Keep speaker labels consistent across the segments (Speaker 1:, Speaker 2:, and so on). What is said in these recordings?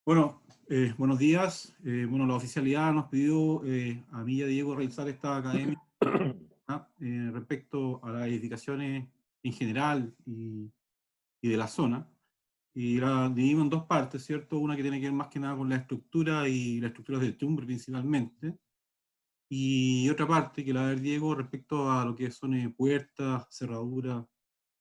Speaker 1: Bueno, buenos días. Bueno, la oficialidad nos pidió a mí y a Diego realizar esta academia respecto a las edificaciones en general y de la zona. Y la dividimos en dos partes, ¿cierto? Una que tiene que ver más que nada con la estructura y las estructuras de techumbre principalmente. Y otra parte que la de Diego respecto a lo que son puertas, cerraduras,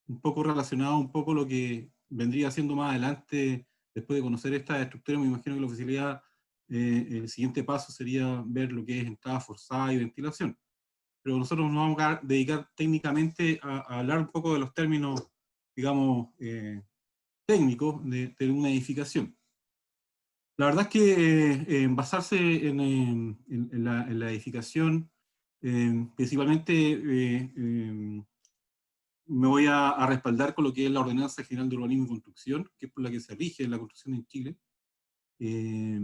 Speaker 1: un poco relacionado un poco lo que vendría siendo más adelante, después de conocer esta estructura. Me imagino que la oficialidad, el siguiente paso sería ver lo que es entrada forzada y ventilación. Pero nosotros nos vamos a dedicar técnicamente a hablar un poco de los términos, digamos, técnicos de una edificación. La verdad es que basarse en la edificación, principalmente me voy a respaldar con lo que es la Ordenanza General de Urbanismo y Construcción, que es por la que se rige la construcción en Chile. Eh,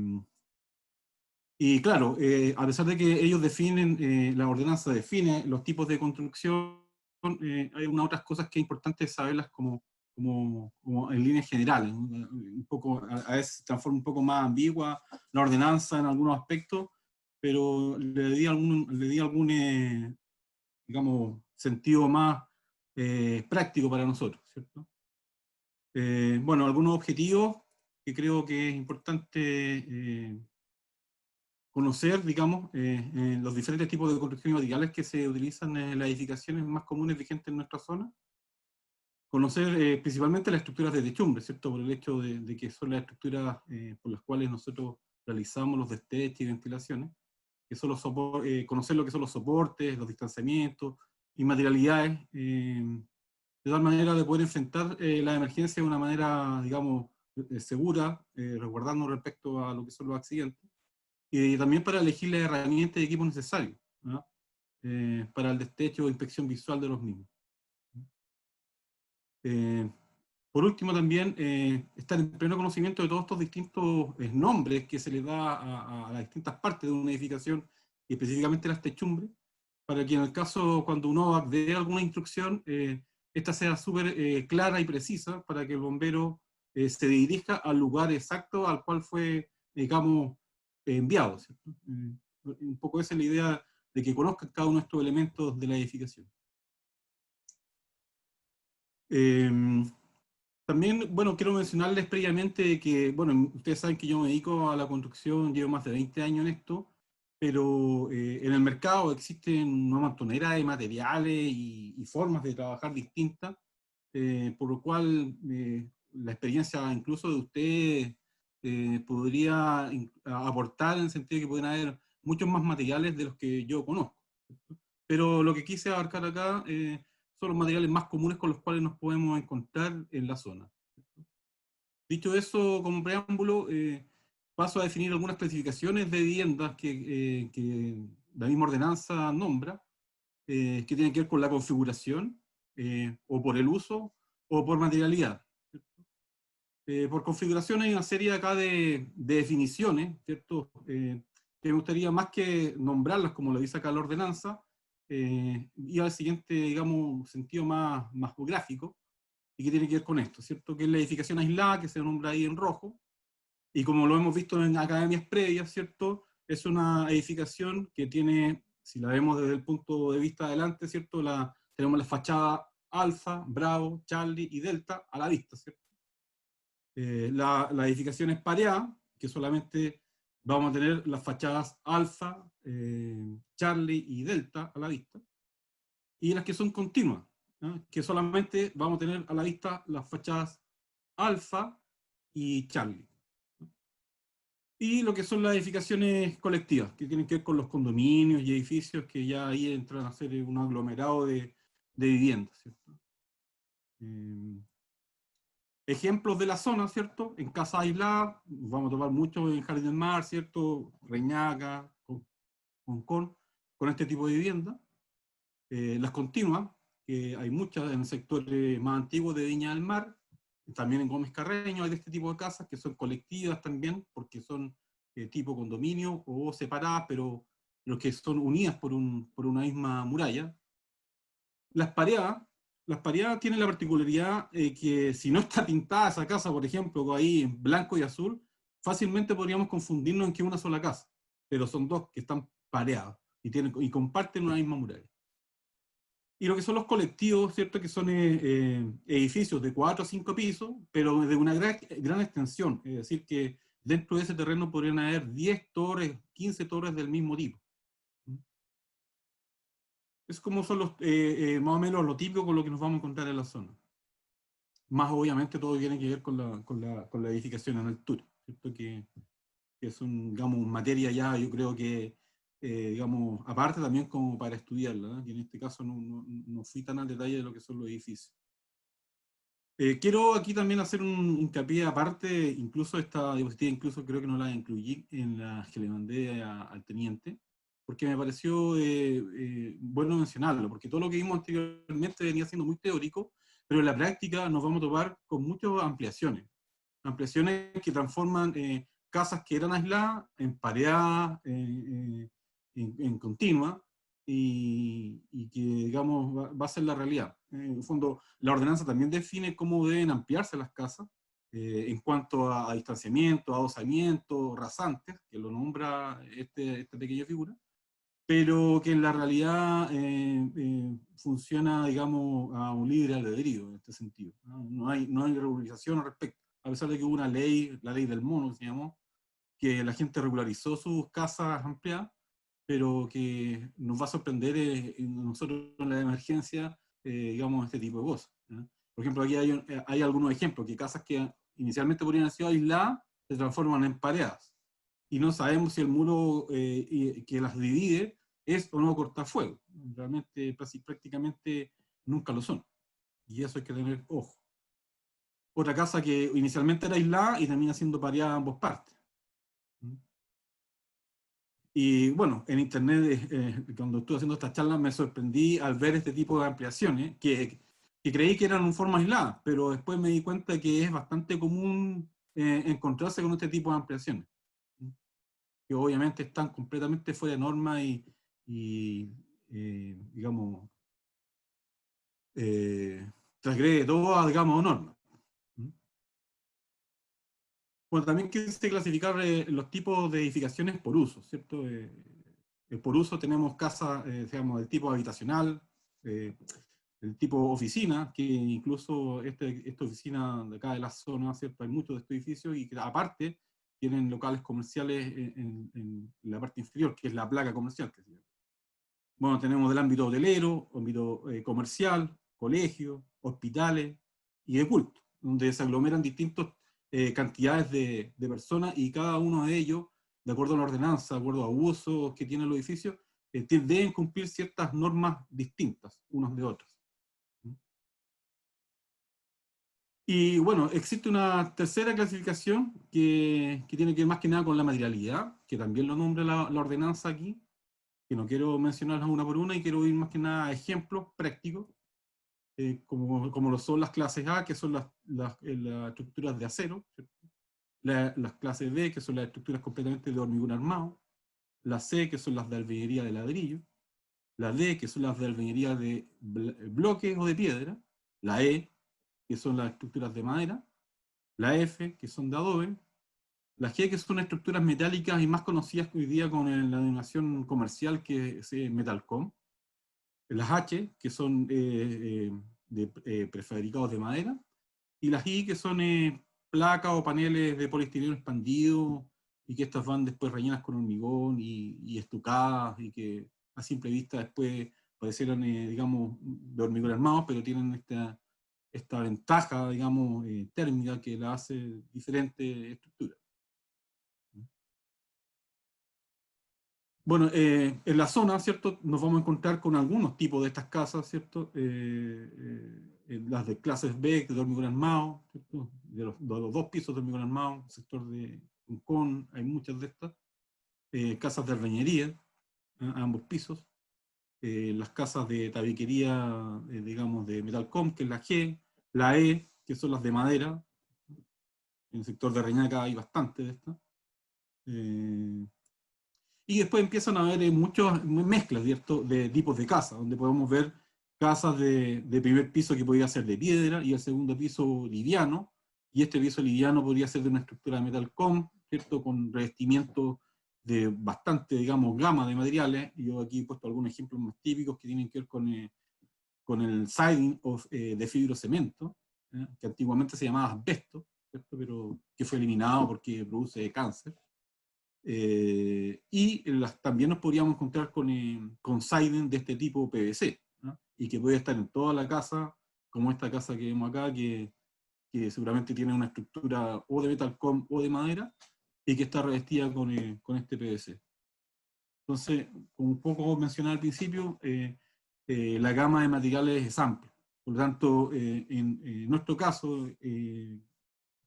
Speaker 1: y claro, a pesar de que ellos definen, la ordenanza define los tipos de construcción, hay unas otras cosas que es importante saberlas como en líneas generales, ¿no? Un poco, a veces se transforma un poco más ambigua la ordenanza en algunos aspectos, pero le di algún digamos, sentido más práctico para nosotros, ¿cierto? Bueno, algunos objetivos que creo que es importante conocer, digamos, los diferentes tipos de construcción y materiales que se utilizan en las edificaciones más comunes vigentes en nuestra zona. Conocer principalmente las estructuras de techumbre, ¿cierto? Por el hecho de que son las estructuras por las cuales nosotros realizamos los destechos y ventilaciones. Que son conocer lo que son los soportes, los distanciamientos y materialidades, de tal manera de poder enfrentar la emergencia de una manera, digamos, segura, resguardando respecto a lo que son los accidentes, y también para elegir las herramientas y equipos necesarios, ¿no? Para el destecho o inspección visual de los mismos. Eh, por último, también estar en pleno conocimiento de todos estos distintos nombres que se le da a las distintas partes de una edificación, y específicamente las techumbres, para que en el caso, cuando uno dé alguna instrucción, esta sea súper clara y precisa para que el bombero se dirija al lugar exacto al cual fue, digamos, enviado, ¿cierto? Un poco esa es la idea de que conozcan cada uno de estos elementos de la edificación. Eh, También, bueno, quiero mencionarles previamente que, bueno, ustedes saben que yo me dedico a la construcción, llevo más de 20 años en esto, pero en el mercado existen una montonera de materiales y formas de trabajar distintas, por lo cual la experiencia incluso de ustedes podría aportar en el sentido de que pueden haber muchos más materiales de los que yo conozco. Pero lo que quise abarcar acá son los materiales más comunes con los cuales nos podemos encontrar en la zona. Dicho eso, como preámbulo, paso a definir algunas clasificaciones de viviendas que la misma ordenanza nombra, que tienen que ver con la configuración, o por el uso, o por materialidad. Por configuración hay una serie acá de definiciones, ¿cierto? Que me gustaría, más que nombrarlas como lo dice acá la ordenanza, ir al siguiente, digamos, sentido más gráfico, y que tiene que ver con esto, ¿cierto? Que es la edificación aislada, que se nombra ahí en rojo, y como lo hemos visto en academias previas, ¿cierto? Es una edificación que tiene, si la vemos desde el punto de vista adelante, ¿cierto? Tenemos la fachada alfa, bravo, charlie y delta a la vista, ¿cierto? La edificación es pareada, que solamente vamos a tener las fachadas alfa, charlie y delta a la vista, y las que son continuas, ¿no? Que solamente vamos a tener a la vista las fachadas alfa y charlie. Y lo que son las edificaciones colectivas, que tienen que ver con los condominios y edificios, que ya ahí entran a ser un aglomerado de viviendas, ¿cierto? Eh, Ejemplos de la zona, ¿cierto? En casa aislada, vamos a tomar mucho en Jardín del Mar, ¿cierto? Reñaca, con este tipo de vivienda. Las continuas, que hay muchas en el sector más antiguo de Viña del Mar, también en Gómez Carreño hay de este tipo de casas que son colectivas también, porque son tipo condominio o separadas, pero los que son unidas por una misma muralla. Las pareadas, las pareadas tienen la particularidad que si no está pintada esa casa, por ejemplo, ahí en blanco y azul, fácilmente podríamos confundirnos en que es una sola casa, pero son dos que están pareadas y comparten una misma muralla. Y lo que son los colectivos, ¿cierto? Que son edificios de 4 o 5 pisos, pero de una gran extensión. Es decir, que dentro de ese terreno podrían haber 10 torres, 15 torres del mismo tipo. Es como son los, más o menos lo típico con lo que nos vamos a encontrar en la zona. Más obviamente todo tiene que ver con la edificación en altura, ¿cierto? Que es digamos, materia ya, yo creo que, digamos, aparte también como para estudiarla, ¿no? Y en este caso no fui tan al detalle de lo que son los edificios. Quiero aquí también hacer un hincapié aparte, incluso esta diapositiva, incluso creo que no la incluí en las que le mandé al teniente, porque me pareció bueno mencionarlo, porque todo lo que vimos anteriormente venía siendo muy teórico, pero en la práctica nos vamos a topar con muchas ampliaciones que transforman casas que eran aisladas en pareadas, en continua, y que, digamos, va a ser la realidad. En el fondo, la ordenanza también define cómo deben ampliarse las casas en cuanto a distanciamiento, adosamiento, rasantes, que lo nombra esta pequeña figura, pero que en la realidad funciona, digamos, a un libre albedrío en este sentido, ¿no? No hay regularización al respecto, a pesar de que hubo una ley, la ley del mono, que se llamó, que la gente regularizó sus casas ampliadas, pero que nos va a sorprender nosotros en la emergencia, digamos, este tipo de cosas, ¿no? Por ejemplo, aquí hay algunos ejemplos, que casas que inicialmente podrían haber sido aisladas se transforman en pareadas, y no sabemos si el muro que las divide es o no cortafuegos. Realmente, prácticamente nunca lo son, y eso hay que tener ojo. Otra casa que inicialmente era aislada y termina siendo pareada a ambas partes. Y bueno, en internet, cuando estuve haciendo estas charlas, me sorprendí al ver este tipo de ampliaciones, que creí que eran en forma aislada, pero después me di cuenta que es bastante común encontrarse con este tipo de ampliaciones, que obviamente están completamente fuera de norma y digamos, transgrede toda, digamos, norma. Bueno, también quise clasificar los tipos de edificaciones por uso, ¿cierto? Por uso tenemos casas, digamos, del tipo habitacional, eh, el tipo oficina, que incluso esta oficina de acá de la zona, ¿cierto? Hay muchos de estos edificios y que aparte tienen locales comerciales en la parte inferior, que es la placa comercial, que se llama. Bueno, tenemos del ámbito hotelero, ámbito comercial, colegios, hospitales y de culto, donde se aglomeran distintas cantidades de personas, y cada uno de ellos, de acuerdo a la ordenanza, de acuerdo a usos que tienen los edificios, deben cumplir ciertas normas distintas unos de otros. Y bueno, existe una tercera clasificación que tiene que ver más que nada con la materialidad, que también lo nombra la ordenanza aquí, que no quiero mencionarlas una por una, y quiero ir más que nada a ejemplos prácticos, como lo son las clases A, que son las estructuras de acero, las clases B, que son las estructuras completamente de hormigón armado, la C, que son las de albañilería de ladrillo, la D, que son las de albañilería de bloques o de piedra, la E, que son las estructuras de madera, la F, que son de adobe, la G, que son estructuras metálicas y más conocidas hoy día con la denominación comercial que es Metalcom, las H, que son prefabricados de madera, y las I, que son placas o paneles de poliestireno expandido, y que estas van después rellenas con hormigón y estucadas, y que a simple vista después parecieran, digamos, de hormigón armado, pero tienen esta ventaja, digamos, térmica, que la hace diferente estructura. Bueno, en la zona, ¿cierto? Nos vamos a encontrar con algunos tipos de estas casas, ¿cierto? Las de clases B, de hormigón armado, ¿cierto? De los 2 pisos de hormigón armado, sector de Concón, hay muchas de estas. Casas de albañería, a ambos pisos. Las casas de tabiquería, digamos, de Metalcom, que es la G, la E, que son las de madera. En el sector de Reñaca hay bastante de estas. Y después empiezan a haber muchas mezclas, ¿cierto?, de tipos de casas, donde podemos ver casas de primer piso que podría ser de piedra, y el segundo piso liviano, y este piso liviano podría ser de una estructura de Metalcom, ¿cierto? Con revestimiento de bastante, digamos, gama de materiales. Yo aquí he puesto algunos ejemplos más típicos que tienen que ver con el siding de fibrocemento, que antiguamente se llamaba asbesto, ¿cierto? Pero que fue eliminado porque produce cáncer. También nos podríamos encontrar con siding de este tipo PVC, ¿no? Y que puede estar en toda la casa, como esta casa que vemos acá, que seguramente tiene una estructura o de metalcom o de madera, y que está revestida con este PVC. Entonces, como un poco mencionaba al principio, la gama de materiales es amplia. Por lo tanto, en nuestro caso, que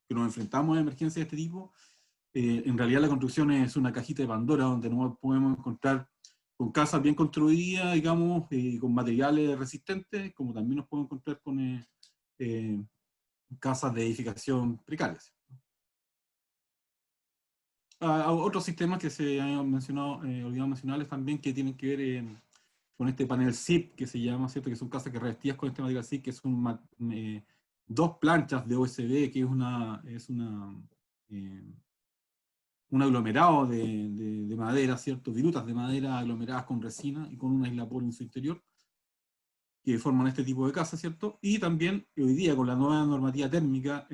Speaker 1: nos enfrentamos a emergencias de este tipo, en realidad la construcción es una cajita de Pandora donde nos podemos encontrar con casas bien construidas, digamos, con materiales resistentes, como también nos podemos encontrar con casas de edificación precarias. Otros sistemas que se han mencionado, olvidado mencionarles también, que tienen que ver con este panel SIP, que se llama, ¿cierto? Que son casas que revestidas con este material SIP, que son dos planchas de OSB, que un aglomerado de madera, ¿cierto? Virutas de madera aglomeradas con resina y con una isla por en su interior, que forman este tipo de casas, ¿cierto? Y también hoy día con la nueva normativa térmica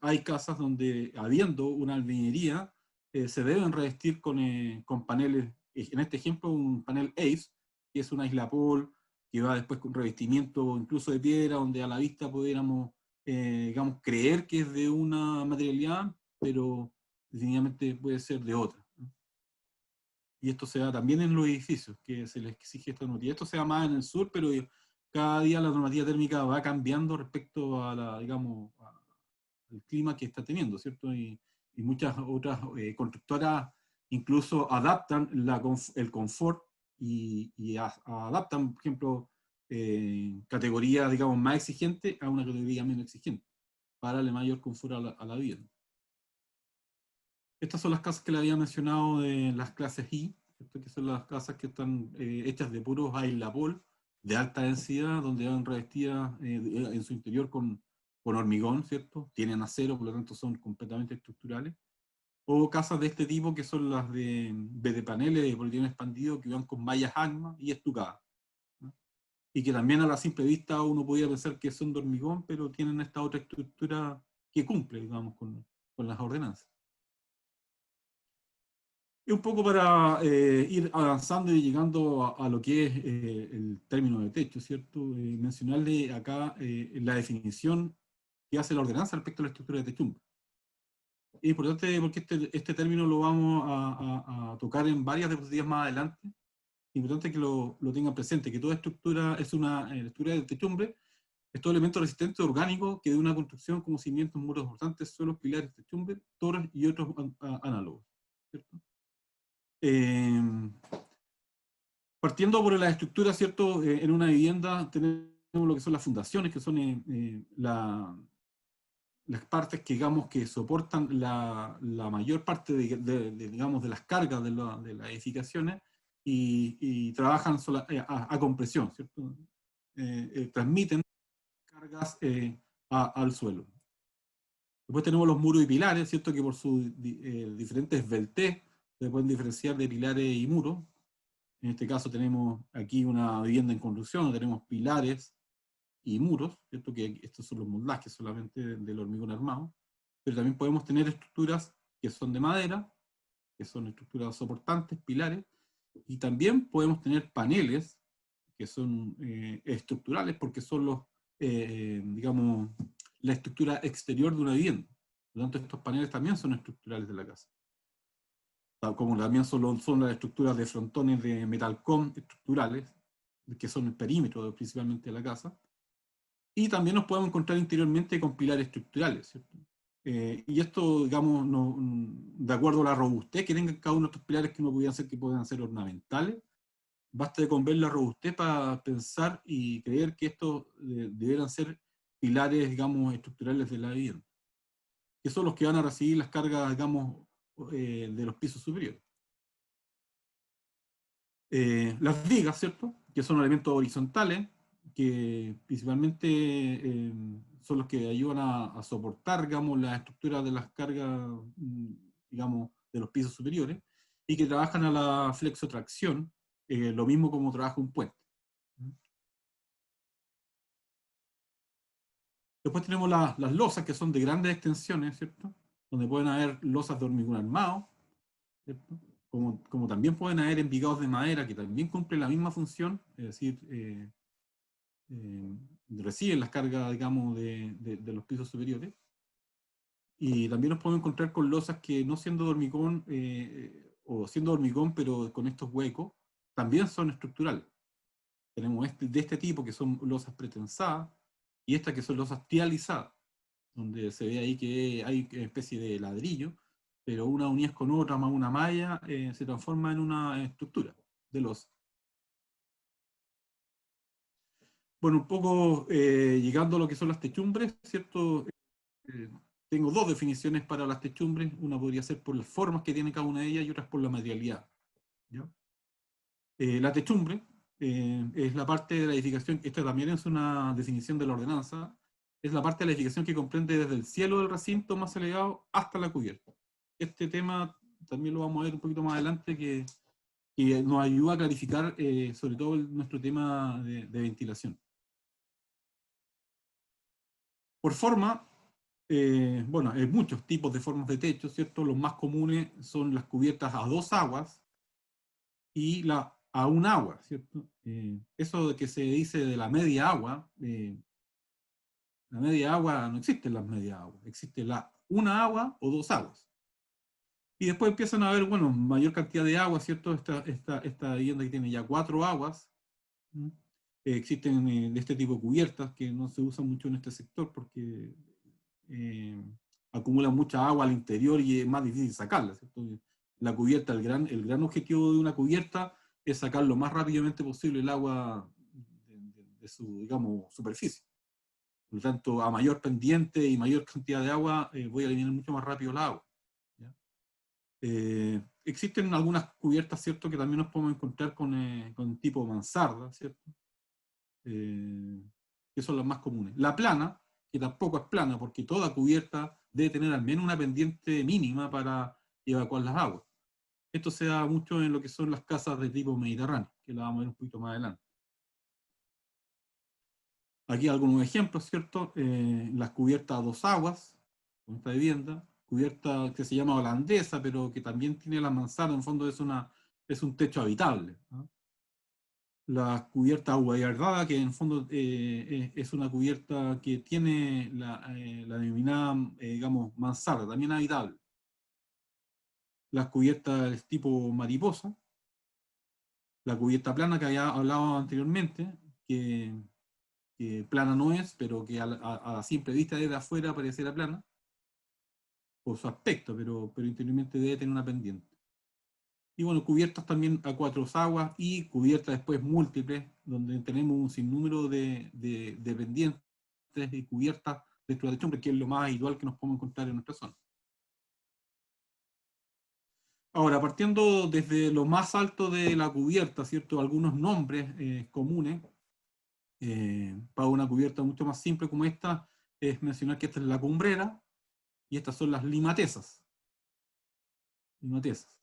Speaker 1: hay casas donde, habiendo una albañilería, se deben revestir con paneles, en este ejemplo un panel ACE, que es una isla pol, que va después con revestimiento incluso de piedra, donde a la vista pudiéramos, digamos, creer que es de una materialidad, pero definitivamente puede ser de otra. Y esto se da también en los edificios, que se les exige esta normativa. Esto se da más en el sur, pero cada día la normativa térmica va cambiando respecto a digamos, al clima que está teniendo, ¿cierto? Y muchas otras constructoras incluso adaptan el confort adaptan, por ejemplo, categorías, digamos, más exigentes a una categoría menos exigente, para darle mayor confort a la vivienda. Estas son las casas que le había mencionado de las clases I, ¿cierto? Que son las casas que están hechas de puros aislapol de alta densidad, donde van revestidas en su interior con hormigón, ¿cierto? Tienen acero, por lo tanto son completamente estructurales. O casas de este tipo que son las de paneles de polietileno expandido que van con mallas AGMA y estucadas, ¿no? Y que también a la simple vista uno podría pensar que son de hormigón, pero tienen esta otra estructura que cumple, digamos, con las ordenanzas. Y un poco para ir avanzando y llegando a lo que es el término de techo, ¿cierto? Mencionarle acá la definición que hace la ordenanza respecto a la estructura de techumbre. Es importante porque este término lo vamos a tocar en varias diapositivas más adelante. Es importante que lo tengan presente, que toda estructura es una estructura de techumbre, es todo elemento resistente orgánico que de una construcción como cimientos, muros portantes, suelos, pilares, techumbre, torres y otros análogos, ¿cierto? Partiendo por la estructura, ¿cierto? En una vivienda tenemos lo que son las fundaciones, que son las partes que, digamos, que soportan la mayor parte digamos, de las cargas de las edificaciones y trabajan a compresión, ¿cierto? Transmiten cargas al suelo. Después tenemos los muros y pilares, ¿cierto? Que por sus diferentes esbeltez se pueden diferenciar de pilares y muros. En este caso tenemos aquí una vivienda en construcción, tenemos pilares y muros, ¿cierto? Que estos son los moldajes solamente del hormigón armado, pero también podemos tener estructuras que son de madera, que son estructuras soportantes, pilares, y también podemos tener paneles que son estructurales porque son digamos, la estructura exterior de una vivienda. Por lo tanto, estos paneles también son estructurales de la casa. Como también son las estructuras de frontones de metalcom estructurales, que son el perímetro principalmente de la casa. Y también nos podemos encontrar interiormente con pilares estructurales, ¿cierto? Y esto, digamos, de acuerdo a la robustez que tengan cada uno de estos pilares, que no puedan ser ornamentales, basta con ver la robustez para pensar y creer que estos deberán ser pilares, digamos, estructurales de la vivienda, que son los que van a recibir las cargas, digamos, de los pisos superiores. Las vigas, ¿cierto? Que son elementos horizontales, que principalmente son los que ayudan a soportar, digamos, la estructura de las cargas, digamos, de los pisos superiores, y que trabajan a la flexotracción, lo mismo como trabaja un puente. Después tenemos las losas, que son de grandes extensiones, ¿cierto? Donde pueden haber losas de hormigón armado, ¿cierto? Como también pueden haber envigados de madera, que también cumplen la misma función, es decir, reciben las cargas, digamos, de los pisos superiores. Y también nos podemos encontrar con losas que, no siendo de hormigón, o siendo de hormigón, pero con estos huecos, también son estructurales. Tenemos de este tipo, que son losas pretensadas, y estas que son losas tializadas, donde se ve ahí que hay una especie de ladrillo, pero una unidas con otra, más una malla, se transforma en una estructura de losa. Bueno, un poco llegando a lo que son las techumbres, ¿cierto? Eh, Tengo dos definiciones para las techumbres. Una podría ser por las formas que tiene cada una de ellas y otras por la materialidad, ¿ya? La techumbre es la parte de la edificación, esta también es una definición de la ordenanza, es la parte de la edificación que comprende desde el cielo del recinto más elevado hasta la cubierta. Este tema también lo vamos a ver un poquito más adelante, que nos ayuda a clarificar sobre todo nuestro tema de ventilación. Por forma, bueno, hay muchos tipos de formas de techo, ¿cierto? Los más comunes son las cubiertas a dos aguas y a un agua, ¿cierto? Eso de que se dice de la media agua, la media agua, no existen las media aguas, existe una agua o dos aguas. Y después empiezan a haber, bueno, mayor cantidad de agua, ¿cierto? Esta vivienda que tiene ya cuatro aguas. ¿Mm? Existen de este tipo de cubiertas que no se usan mucho en este sector porque acumulan mucha agua al interior y es más difícil sacarla, ¿cierto? La cubierta, el gran objetivo de una cubierta es sacar lo más rápidamente posible el agua de su, digamos, superficie. Por lo tanto, a mayor pendiente y mayor cantidad de agua, voy a eliminar mucho más rápido el agua, ¿ya? Existen algunas cubiertas, ¿cierto?, que también nos podemos encontrar con tipo mansarda, ¿cierto? Que son las más comunes. La plana, que tampoco es plana, porque toda cubierta debe tener al menos una pendiente mínima para evacuar las aguas. Esto se da mucho en lo que son las casas de tipo mediterráneo, que la vamos a ver un poquito más adelante. Aquí algunos ejemplos, ¿cierto? Las cubiertas a dos aguas, con esta vivienda, cubierta que se llama holandesa, pero que también tiene la mansarda, en fondo es un techo habitable, ¿no? La cubierta aguayardada, que en fondo es una cubierta que tiene la denominada, digamos, mansarda, también habitable. Las cubiertas tipo mariposa, la cubierta plana que había hablado anteriormente, que plana no es, pero que a simple vista desde afuera pareciera plana, por su aspecto, pero interiormente debe tener una pendiente. Y bueno, cubiertas también a cuatro aguas y cubiertas después múltiples, donde tenemos un sinnúmero de pendientes y cubiertas dentro de la techumbre, que es lo más habitual que nos podemos encontrar en nuestra zona. Ahora, partiendo desde lo más alto de la cubierta, ¿cierto? Algunos nombres comunes para una cubierta mucho más simple como esta, es mencionar que esta es la cumbrera y estas son las limatesas. Limatesas.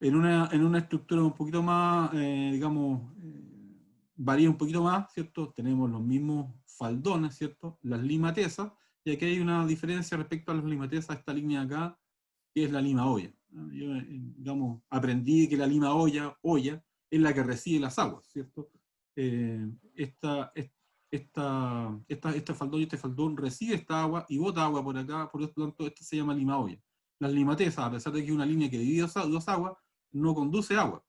Speaker 1: En una estructura un poquito más, digamos, varía un poquito más, ¿cierto? Tenemos los mismos faldones, ¿cierto? Las limatesas, y aquí hay una diferencia respecto a las limatesas, esta línea de acá, que es la lima olla. Yo, digamos, aprendí que la lima olla es la que recibe las aguas, ¿cierto? Este faldón y este faldón recibe esta agua y bota agua por acá, por lo tanto, esto se llama lima olla. Las limatesas, a pesar de que es una línea que divide dos aguas, no conduce agua.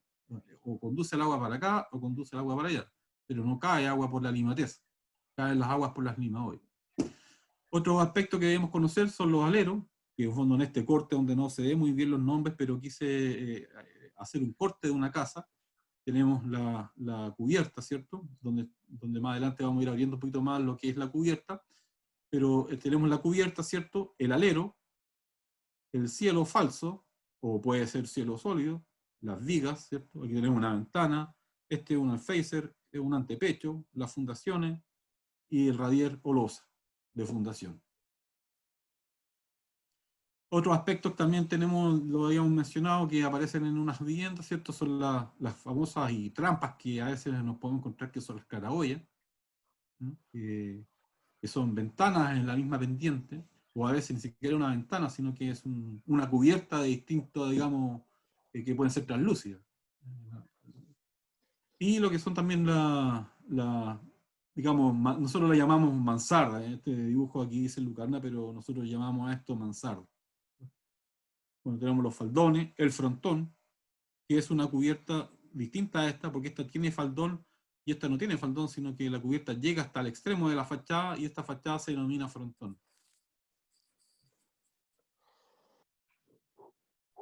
Speaker 1: O conduce el agua para acá o conduce el agua para allá. Pero no cae agua por la limatesa. Caen las aguas por las lima olla. Otro aspecto que debemos conocer son los aleros, que en fondo en este corte donde no se ve muy bien los nombres, pero quise hacer un corte de una casa. Tenemos la cubierta, ¿cierto? Donde más adelante vamos a ir abriendo un poquito más lo que es la cubierta, pero tenemos la cubierta, ¿cierto? El alero, el cielo falso, o puede ser cielo sólido, las vigas, ¿cierto? Aquí tenemos una ventana, este es un alféizar, es un antepecho, las fundaciones y el radier o losa. de fundación. Otros aspectos también tenemos, lo habíamos mencionado, que aparecen en unas viviendas, ¿cierto? Son las famosas y trampas que a veces nos podemos encontrar, que son las claraboyas, ¿no? Que son ventanas en la misma pendiente, o a veces ni siquiera una ventana, sino que es una cubierta de distintos, digamos, que pueden ser translúcidas. Y lo que son también digamos, nosotros la llamamos mansarda. Este dibujo aquí dice lucarna, pero nosotros llamamos a esto mansarda. Bueno, tenemos los faldones, el frontón, que es una cubierta distinta a esta, porque esta tiene faldón y esta no tiene faldón, sino que la cubierta llega hasta el extremo de la fachada y esta fachada se denomina frontón.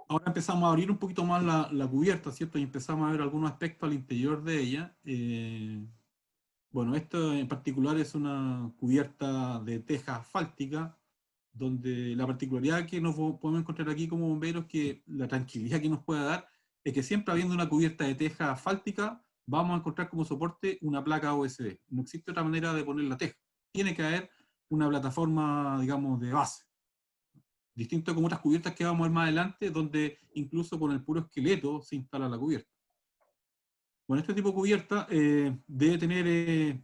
Speaker 1: Ahora empezamos a abrir un poquito más la cubierta, ¿cierto? Y empezamos a ver algunos aspectos al interior de ella. Bueno, esto en particular es una cubierta de teja asfáltica, donde la particularidad que nos podemos encontrar aquí como bomberos, que la tranquilidad que nos puede dar, es que siempre habiendo una cubierta de teja asfáltica, vamos a encontrar como soporte una placa USB. No existe otra manera de poner la teja. Tiene que haber una plataforma, digamos, de base. Distinto como otras cubiertas que vamos a ver más adelante, donde incluso con el puro esqueleto se instala la cubierta. Bueno, este tipo de cubierta debe tener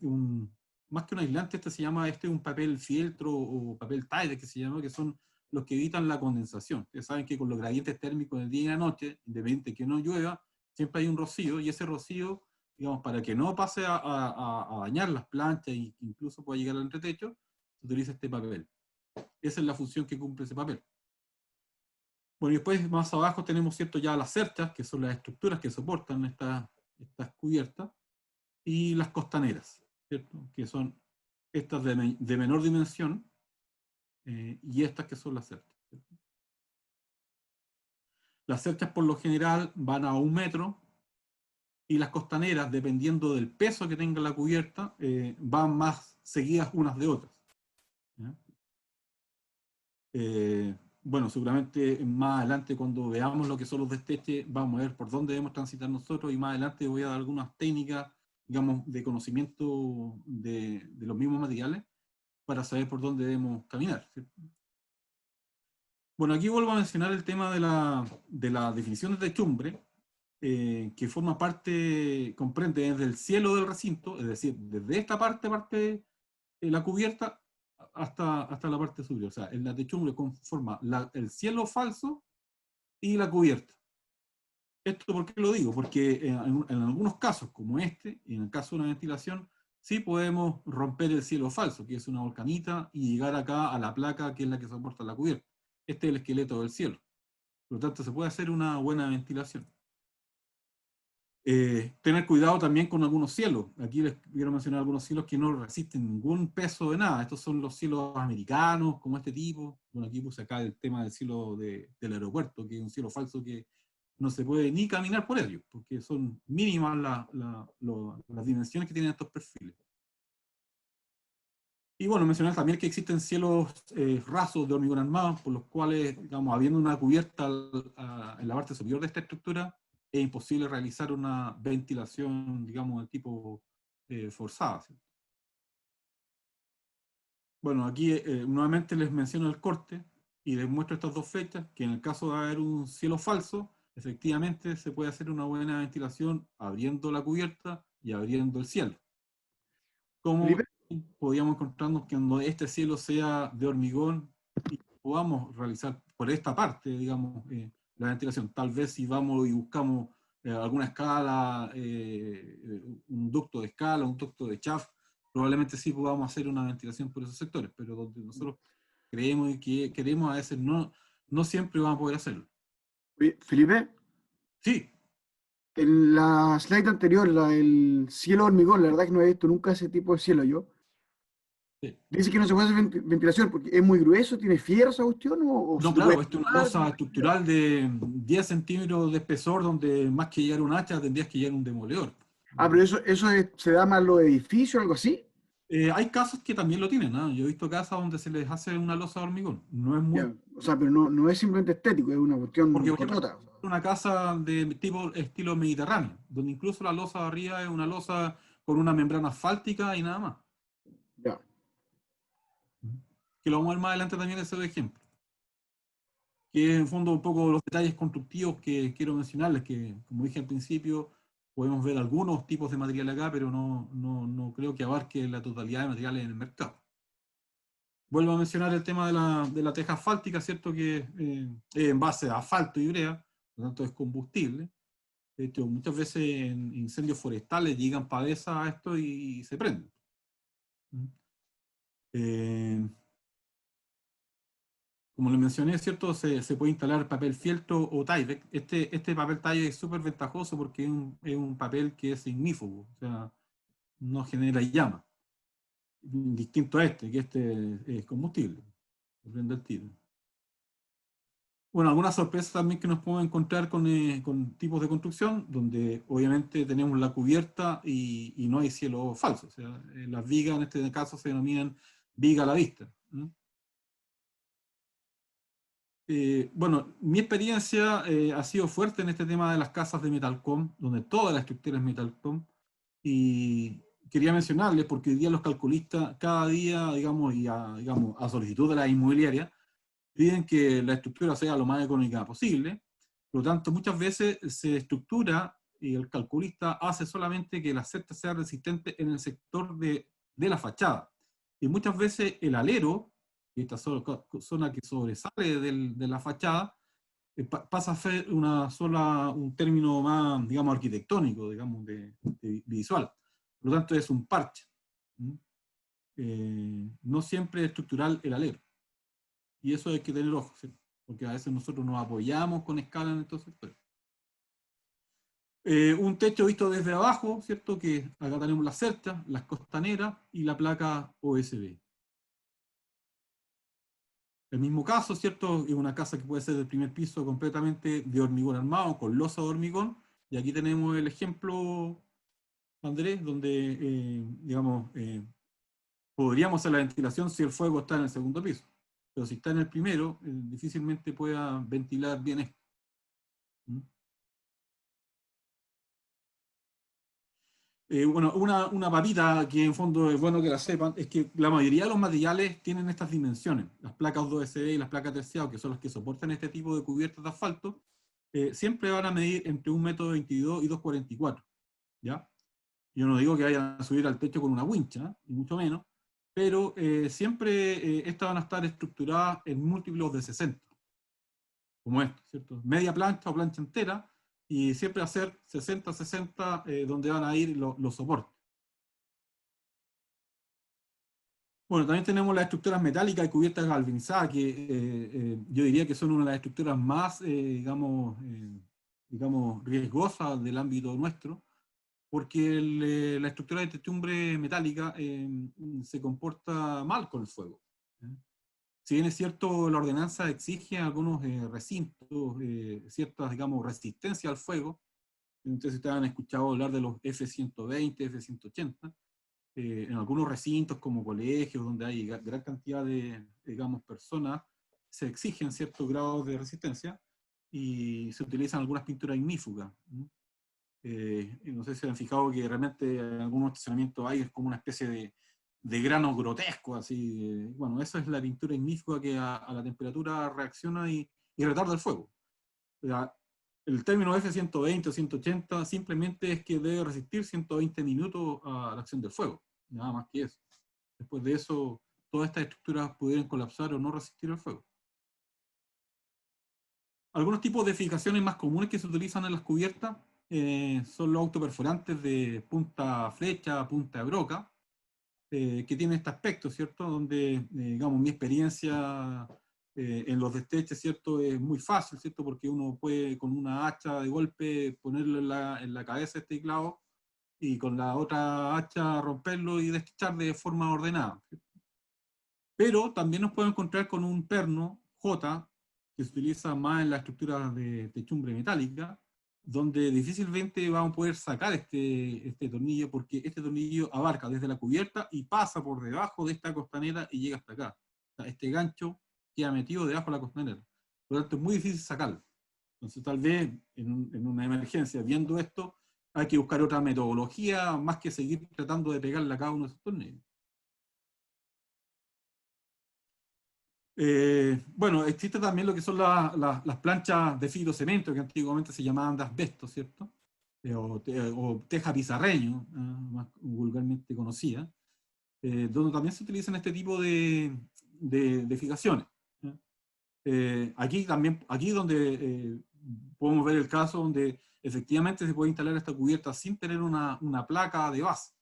Speaker 1: más que un aislante, se llama un papel fieltro o papel Tide, que se llama, que son los que evitan la condensación. Ustedes saben que con los gradientes térmicos del día y la noche, independiente que no llueva, siempre hay un rocío, y ese rocío, digamos, para que no pase a dañar las planchas e incluso pueda llegar al entretecho, se utiliza este papel. Esa es la función que cumple ese papel. Bueno, y después más abajo tenemos, ¿cierto?, ya las cerchas, que son las estructuras que soportan estas cubiertas, y las costaneras, ¿cierto?, que son estas de menor dimensión, y estas que son las cerchas, ¿cierto? Las cerchas por lo general van a 1 metro, y las costaneras, dependiendo del peso que tenga la cubierta, van más seguidas unas de otras, ¿ya? Bueno, seguramente más adelante cuando veamos lo que son los desteches, vamos a ver por dónde debemos transitar nosotros, y más adelante voy a dar algunas técnicas, digamos, de conocimiento de los mismos materiales para saber por dónde debemos caminar, ¿cierto? Bueno, aquí vuelvo a mencionar el tema de la definición de techumbre, que forma parte, comprende desde el cielo del recinto, es decir, desde esta parte la cubierta, hasta la parte superior. O sea, en la techumbre conforma el cielo falso y la cubierta. ¿Esto por qué lo digo? Porque en algunos casos, como este, en el caso de una ventilación, sí podemos romper el cielo falso, que es una volcanita, y llegar acá a la placa, que es la que soporta la cubierta. Este es el esqueleto del cielo. Por lo tanto, se puede hacer una buena ventilación. Tener cuidado también con algunos cielos. Aquí les quiero mencionar algunos cielos que no resisten ningún peso de nada. Estos son los cielos americanos, como este tipo. Bueno, aquí puse acá el tema del cielo del aeropuerto, que es un cielo falso que no se puede ni caminar por ellos, porque son mínimas las dimensiones que tienen estos perfiles. Y bueno, mencionar también que existen cielos rasos de hormigón armado, por los cuales, digamos, habiendo una cubierta en la parte superior de esta estructura, es imposible realizar una ventilación, digamos, de tipo forzada, ¿sí? Bueno, aquí nuevamente les menciono el corte y les muestro estas dos fechas, que en el caso de haber un cielo falso, efectivamente se puede hacer una buena ventilación abriendo la cubierta y abriendo el cielo. ¿Cómo podríamos encontrarnos que cuando este cielo sea de hormigón y podamos realizar por esta parte, digamos, la ventilación? Tal vez si vamos y buscamos alguna escala, un ducto de escala, un ducto de chaff, probablemente sí podamos hacer una ventilación por esos sectores, pero donde nosotros creemos y que queremos, a veces no siempre vamos a poder hacerlo.
Speaker 2: Felipe,
Speaker 1: Sí.
Speaker 2: en la slide anterior, el cielo hormigón, la verdad que no he visto nunca ese tipo de cielo yo.
Speaker 1: Sí.
Speaker 2: Dice que no se puede hacer ventilación porque es muy grueso, tiene fierro esa cuestión, o
Speaker 1: No,
Speaker 2: se lo puede
Speaker 1: claro, esto es una losa estructural de 10 centímetros de espesor, donde más que llegar un hacha tendrías que llegar un demoledor.
Speaker 2: Ah, pero se da más los edificios, algo así.
Speaker 1: Hay casos que también lo tienen, ¿no? Yo he visto casas donde se les hace una losa de hormigón. No es muy...
Speaker 2: Ya, o sea, pero no es simplemente estético, es una
Speaker 1: Porque,
Speaker 2: cuestión
Speaker 1: por ejemplo,
Speaker 2: cotota.
Speaker 1: una casa de tipo estilo mediterráneo, donde incluso la losa de arriba es una losa con una membrana asfáltica y nada más.
Speaker 2: Ya.
Speaker 1: que lo vamos a ver más adelante también ese ejemplo. Que en fondo un poco los detalles constructivos que quiero mencionarles, que como dije al principio, podemos ver algunos tipos de material acá, pero no creo que abarque la totalidad de materiales en el mercado. Vuelvo a mencionar el tema de la teja asfáltica, ¿cierto? Que es en base a asfalto y brea, por lo tanto es combustible. De hecho, muchas veces en incendios forestales llegan pavesas a esto y se prenden. Como les mencioné, ¿cierto? Se puede instalar papel fieltro o Tyvek. Este papel Tyvek es súper ventajoso porque es un papel que es ignífugo, o sea, no genera llama. Distinto a que este es combustible, se prende el tiro. Bueno, algunas sorpresas también que nos podemos encontrar con tipos de construcción, donde obviamente tenemos la cubierta y no hay cielo falso. O sea, las vigas en este caso se denominan viga a la vista. Bueno, mi experiencia ha sido fuerte en este tema de las casas de Metalcom, donde toda la estructura es Metalcom, y quería mencionarles, porque hoy día los calculistas, cada día, digamos, digamos, a solicitud de la inmobiliaria, piden que la estructura sea lo más económica posible. Por lo tanto, muchas veces se estructura y el calculista hace solamente que la cerca sea resistente en el sector de la fachada. Y muchas veces el alero, esta zona que sobresale de la fachada, pasa a ser un término más, digamos, arquitectónico, digamos, de visual. Por lo tanto, es un parche. No siempre es estructural el alero. Y eso hay que tener ojo, ¿sí? Porque a veces nosotros nos apoyamos con escala en estos sectores. Un techo visto desde abajo, ¿cierto? Que acá tenemos las cercas, las costaneras y la placa OSB. El mismo caso, ¿cierto? Es una casa que puede ser del primer piso completamente de hormigón armado, con losa de hormigón. Y aquí tenemos el ejemplo, Andrés, donde, digamos, podríamos hacer la ventilación si el fuego está en el segundo piso. Pero si está en el primero, difícilmente pueda ventilar bien esto. Bueno, una papita que en fondo es bueno que la sepan, es que la mayoría de los materiales tienen estas dimensiones. Las placas 2SD y las placas terciadas, que son las que soportan este tipo de cubiertas de asfalto, siempre van a medir entre 1,22 m y 2,44 m, ¿ya? Yo no digo que vayan a subir al techo con una wincha, ni mucho menos, pero siempre estas van a estar estructuradas en múltiplos de 60, como esto, ¿cierto? Media plancha o plancha entera, y siempre hacer 60-60 donde van a ir los soportes. Bueno, también tenemos las estructuras metálicas y cubiertas galvanizadas, que yo diría que son una de las estructuras más, digamos, riesgosas del ámbito nuestro, porque la estructura de techumbre metálica se comporta mal con el fuego. Si bien es cierto, la ordenanza exige algunos recintos, ciertas, digamos, resistencia al fuego. Entonces, ustedes han escuchado hablar de los F-120, F-180, en algunos recintos como colegios, donde hay gran cantidad de, digamos, personas, se exigen ciertos grados de resistencia y se utilizan algunas pinturas ignífugas. No sé si se han fijado que realmente en algunos estacionamientos hay es como una especie de grano grotesco, así. Bueno, eso es la pintura ignífuga que a la temperatura reacciona y retarda el fuego. O sea, el término F-120 o 180 simplemente es que debe resistir 120 minutos a la acción del fuego, nada más que eso. Después de eso, todas estas estructuras pudieran colapsar o no resistir el fuego. Algunos tipos de fijaciones más comunes que se utilizan en las cubiertas son los autoperforantes de punta flecha, punta de broca, que tienen este aspecto, ¿cierto? Donde, digamos, mi experiencia en los desteches, ¿cierto? Es muy fácil, ¿cierto? Porque uno puede con una hacha de golpe ponerlo en la cabeza este clavo y con la otra hacha romperlo y destechar de forma ordenada, ¿cierto? Pero también nos podemos encontrar con un perno J, que se utiliza más en las estructuras de techumbre metálica, donde difícilmente vamos a poder sacar este tornillo, porque este tornillo abarca desde la cubierta y pasa por debajo de esta costanera y llega hasta acá. O sea, este gancho queda metido debajo de la costanera. Por lo tanto, es muy difícil sacarlo. Entonces, tal vez en una emergencia, viendo esto, hay que buscar otra metodología, más que seguir tratando de pegarle a cada uno de esos tornillos. Bueno, existe también lo que son las planchas de fibrocemento, que antiguamente se llamaban de asbesto, ¿cierto? O teja pizarreño, más vulgarmente conocida, donde también se utilizan este tipo de fijaciones. ¿Ya? Aquí también, aquí donde podemos ver el caso donde efectivamente se puede instalar esta cubierta sin tener una placa de base.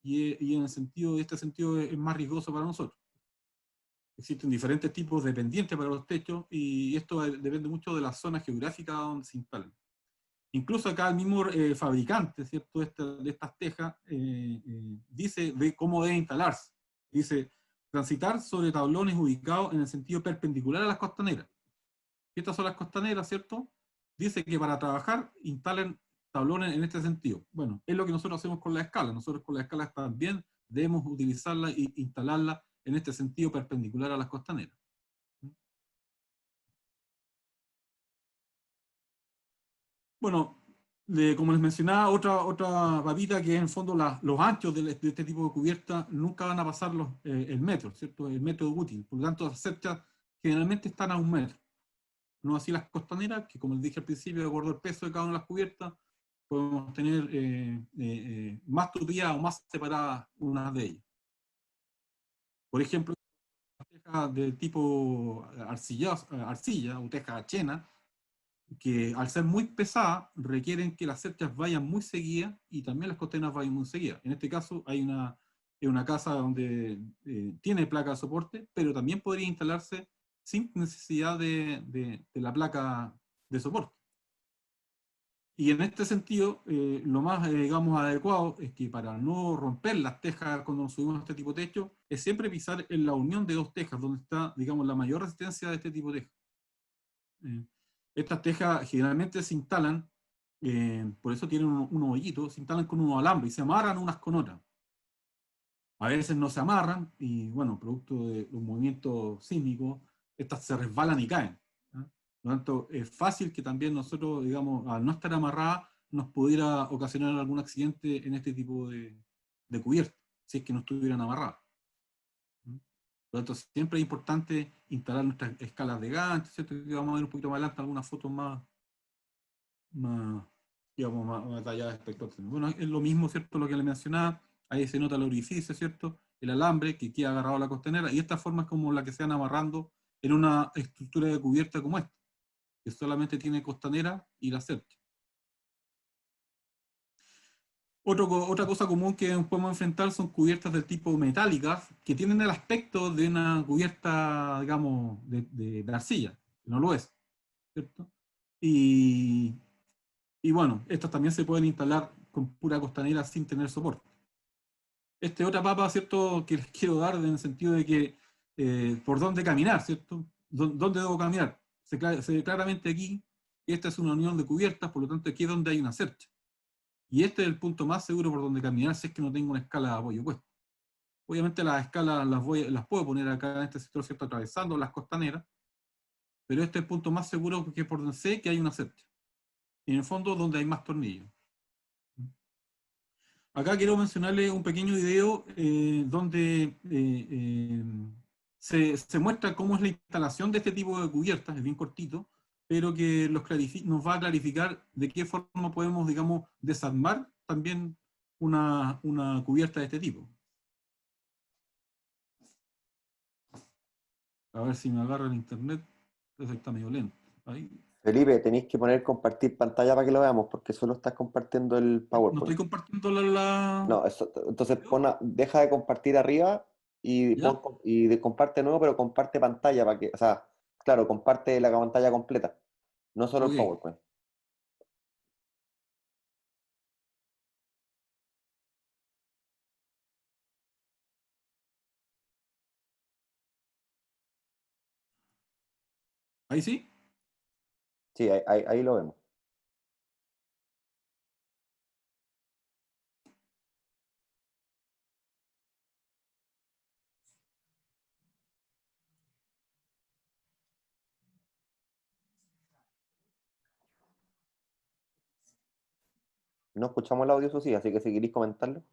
Speaker 1: Y en el sentido, este sentido es más riesgoso para nosotros. Existen diferentes tipos de pendientes para los techos y esto depende mucho de la zona geográfica donde se instalan. Incluso acá el mismo fabricante, ¿cierto?, de estas tejas dice de cómo debe instalarse. Dice, transitar sobre tablones ubicados en el sentido perpendicular a las costaneras. Estas son las costaneras, ¿cierto? Dice que para trabajar instalen tablones en este sentido. Bueno, es lo que nosotros hacemos con la escala. Nosotros con la escala también debemos utilizarla e instalarla en este sentido perpendicular a las costaneras. Bueno, como les mencionaba, otra papita que en el fondo los anchos de este tipo de cubierta nunca van a pasar el metro, ¿cierto? El metro útil. Por lo tanto, las cerchas generalmente están a 1 metro. No así las costaneras, que como les dije al principio, de acuerdo al peso de cada una de las cubiertas, podemos tener más tupidas o más separadas unas de ellas. Por ejemplo, las tejas de tipo arcilla o teja chena, que al ser muy pesadas requieren que las cerchas vayan muy seguidas y también las costaneras vayan muy seguidas. En este caso hay una casa donde tiene placa de soporte, pero también podría instalarse sin necesidad de la placa de soporte. Y en este sentido, lo más, digamos, adecuado es que para no romper las tejas cuando nos subimos a este tipo de techo, es siempre pisar en la unión de dos tejas, donde está, digamos, la mayor resistencia de este tipo de tejas. Eh, Estas tejas generalmente se instalan, por eso tienen unos hoyitos, se instalan con unos alambres y se amarran unas con otras. A veces no se amarran y, bueno, producto de los movimientos sísmicos, estas se resbalan y caen. ¿Ya? Por lo tanto, es fácil que también nosotros, digamos, al no estar amarradas, nos pudiera ocasionar algún accidente en este tipo de cubierta, si es que no estuvieran amarradas. Por lo tanto, siempre es importante instalar nuestras escalas de gancho, ¿cierto? Que vamos a ver un poquito más adelante algunas fotos más, digamos, más detalladas respecto al tema. Bueno, es lo mismo, ¿cierto? Lo que le mencionaba, ahí se nota el orificio, ¿cierto? El alambre que queda agarrado a la costanera, y esta forma es como la que se van amarrando en una estructura de cubierta como esta, que solamente tiene costanera y la cercha. Otra cosa común que podemos enfrentar son cubiertas del tipo metálicas, que tienen el aspecto de una cubierta, digamos, de arcilla, que no lo es, ¿cierto? Y bueno, estas también se pueden instalar con pura costanera sin tener soporte. Otra papa, ¿cierto?, que les quiero dar en el sentido de que por dónde caminar, ¿cierto? ¿Dónde debo caminar? Se ve claramente aquí que esta es una unión de cubiertas, por lo tanto aquí es donde hay una cercha. Y este es el punto más seguro por donde caminar si es que no tengo una escala de apoyo puesta. Obviamente las escalas las puedo poner acá en este sector, ¿cierto?, atravesando las costaneras, pero este es el punto más seguro porque es por donde sé que hay una cercha. Y en el fondo donde hay más tornillos. Acá quiero mencionarles un pequeño video donde se muestra cómo es la instalación de este tipo de cubiertas, es bien cortito, pero que nos va a clarificar de qué forma podemos, digamos, desarmar también una cubierta de este tipo. A ver si me agarra el internet, entonces está medio lento. Ahí.
Speaker 3: Felipe, tenéis que poner compartir pantalla para que lo veamos, porque solo estás compartiendo el
Speaker 1: No estoy
Speaker 3: PowerPoint.
Speaker 1: compartiendo la...
Speaker 3: No, entonces deja de compartir arriba y,
Speaker 1: ¿Ya?
Speaker 3: comparte de nuevo, pero comparte pantalla para que, o sea, claro, comparte la pantalla completa, no solo el
Speaker 1: Ok.
Speaker 3: PowerPoint.
Speaker 1: ¿Ahí sí?
Speaker 3: Sí, ahí lo vemos. No escuchamos el audio, eso sí, así que si queréis comentarlo.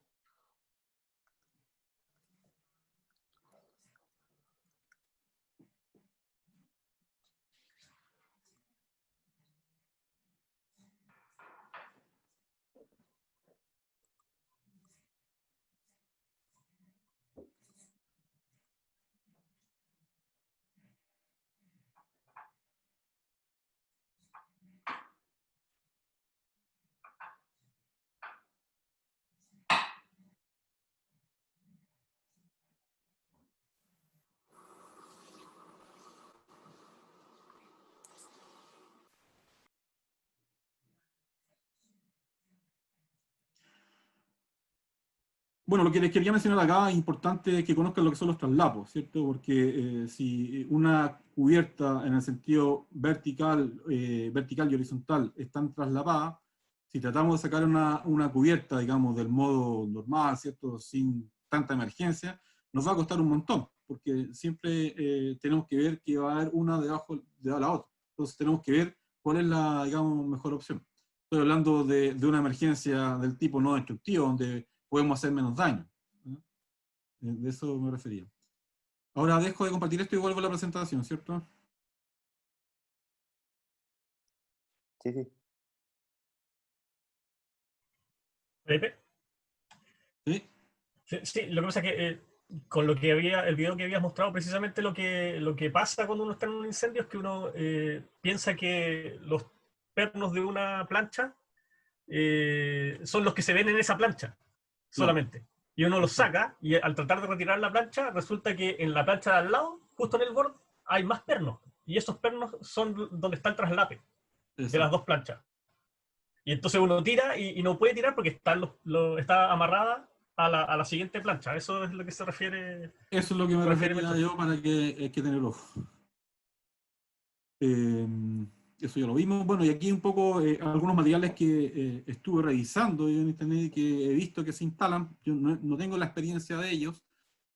Speaker 1: Bueno, lo que les quería mencionar acá es importante que conozcan lo que son los traslapos, ¿cierto? Porque si una cubierta en el sentido vertical, vertical y horizontal están traslapadas, si tratamos de sacar una cubierta, digamos, del modo normal, ¿cierto? Sin tanta emergencia, nos va a costar un montón, porque siempre tenemos que ver que va a haber una debajo de la otra. Entonces tenemos que ver cuál es la, digamos, mejor opción. Estoy hablando de una emergencia del tipo no destructivo, donde podemos hacer menos daño. ¿No? De eso me refería. Ahora dejo de compartir esto y vuelvo a la presentación, ¿cierto?
Speaker 3: Sí, sí.
Speaker 4: Felipe.
Speaker 1: Sí.
Speaker 4: Sí, lo que pasa es que con lo que el video que habías mostrado, precisamente lo que pasa cuando uno está en un incendio es que uno piensa que los pernos de una plancha son los que se ven en esa plancha, solamente. Y uno los saca, y al tratar de retirar la plancha, resulta que en la plancha de al lado, justo en el borde, hay más pernos. Y esos pernos son donde está el traslape de las dos planchas. Y entonces uno tira y no puede tirar porque está amarrada a la siguiente plancha. Eso es lo que se refiere.
Speaker 1: Eso es lo que me refería yo, para que hay que tener ojo. Eso ya lo vimos. Bueno, y aquí un poco algunos materiales que estuve revisando yo en internet y que he visto que se instalan. Yo no tengo la experiencia de ellos,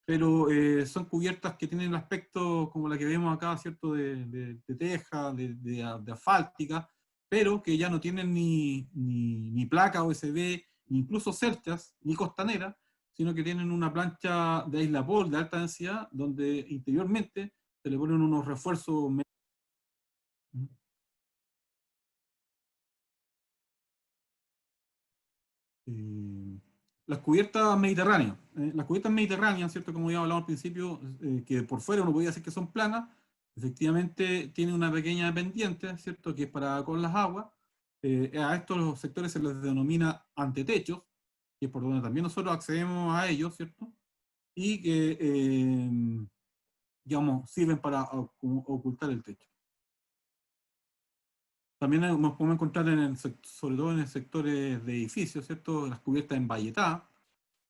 Speaker 1: pero son cubiertas que tienen el aspecto como la que vemos acá, ¿cierto? De teja, de asfáltica, pero que ya no tienen ni placa USB, ni incluso cerchas, ni costanera, sino que tienen una plancha de aislapol de alta densidad, donde interiormente se le ponen unos refuerzos. Las cubiertas mediterráneas. Las cubiertas mediterráneas, ¿cierto? Como ya hablamos al principio, que por fuera uno podría decir que son planas, efectivamente tiene una pequeña pendiente, ¿cierto? Que es para con las aguas. A estos sectores se les denomina antetechos, que es por donde también nosotros accedemos a ellos, ¿cierto? Y que, digamos, sirven para ocultar el techo. También nos podemos encontrar, sobre todo en el sectores de edificios, ¿cierto? Las cubiertas emballetadas,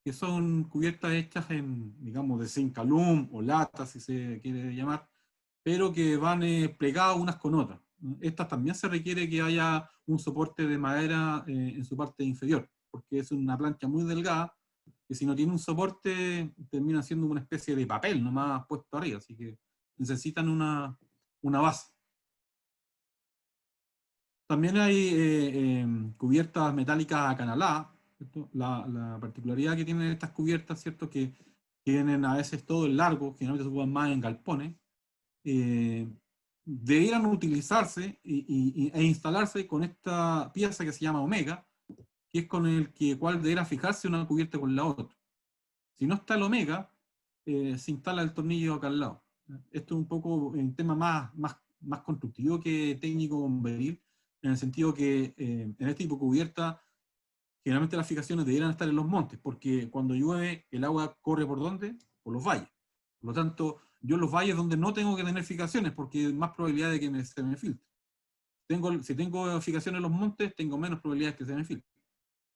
Speaker 1: que son cubiertas hechas digamos, de zinc alum o lata, si se quiere llamar, pero que van plegadas unas con otras. Estas también se requiere que haya un soporte de madera en su parte inferior, porque es una plancha muy delgada, que si no tiene un soporte termina siendo una especie de papel nomás puesto arriba, así que necesitan una base. También hay cubiertas metálicas acanaladas, ¿cierto? La particularidad que tienen estas cubiertas, ¿cierto? Que tienen a veces todo el largo, generalmente se ocupan más en galpones, debieran utilizarse e instalarse con esta pieza que se llama omega, que es con el cual deberá fijarse una cubierta con la otra. Si no está el omega, se instala el tornillo acá al lado. Esto es un poco un tema más constructivo que técnico bomberil, en el sentido que en este tipo de cubierta, generalmente las fijaciones debieran estar en los montes, porque cuando llueve, el agua corre ¿por dónde? Por los valles. Por lo tanto, yo en los valles donde no tengo que tener fijaciones, porque hay más probabilidad de que se me filtre. Si tengo fijaciones en los montes, tengo menos probabilidades que se me filtre.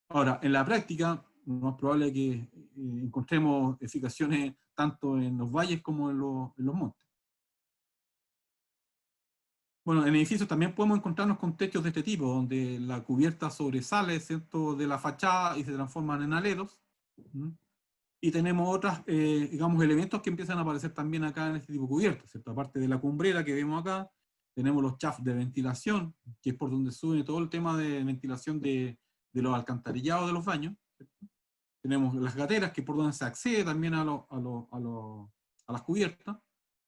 Speaker 1: Ahora, en la práctica, lo más probable es que encontremos fijaciones tanto en los valles como en los montes. Bueno, en edificios también podemos encontrarnos con techos de este tipo, donde la cubierta sobresale, ¿cierto?, de la fachada y se transforman en aleros. Y tenemos otros, digamos, elementos que empiezan a aparecer también acá en este tipo de cubiertas, ¿cierto? Aparte de la cumbrera que vemos acá, tenemos los shafts de ventilación, que es por donde sube todo el tema de ventilación de los alcantarillados de los baños, ¿cierto? Tenemos las gateras, que es por donde se accede también a las cubiertas,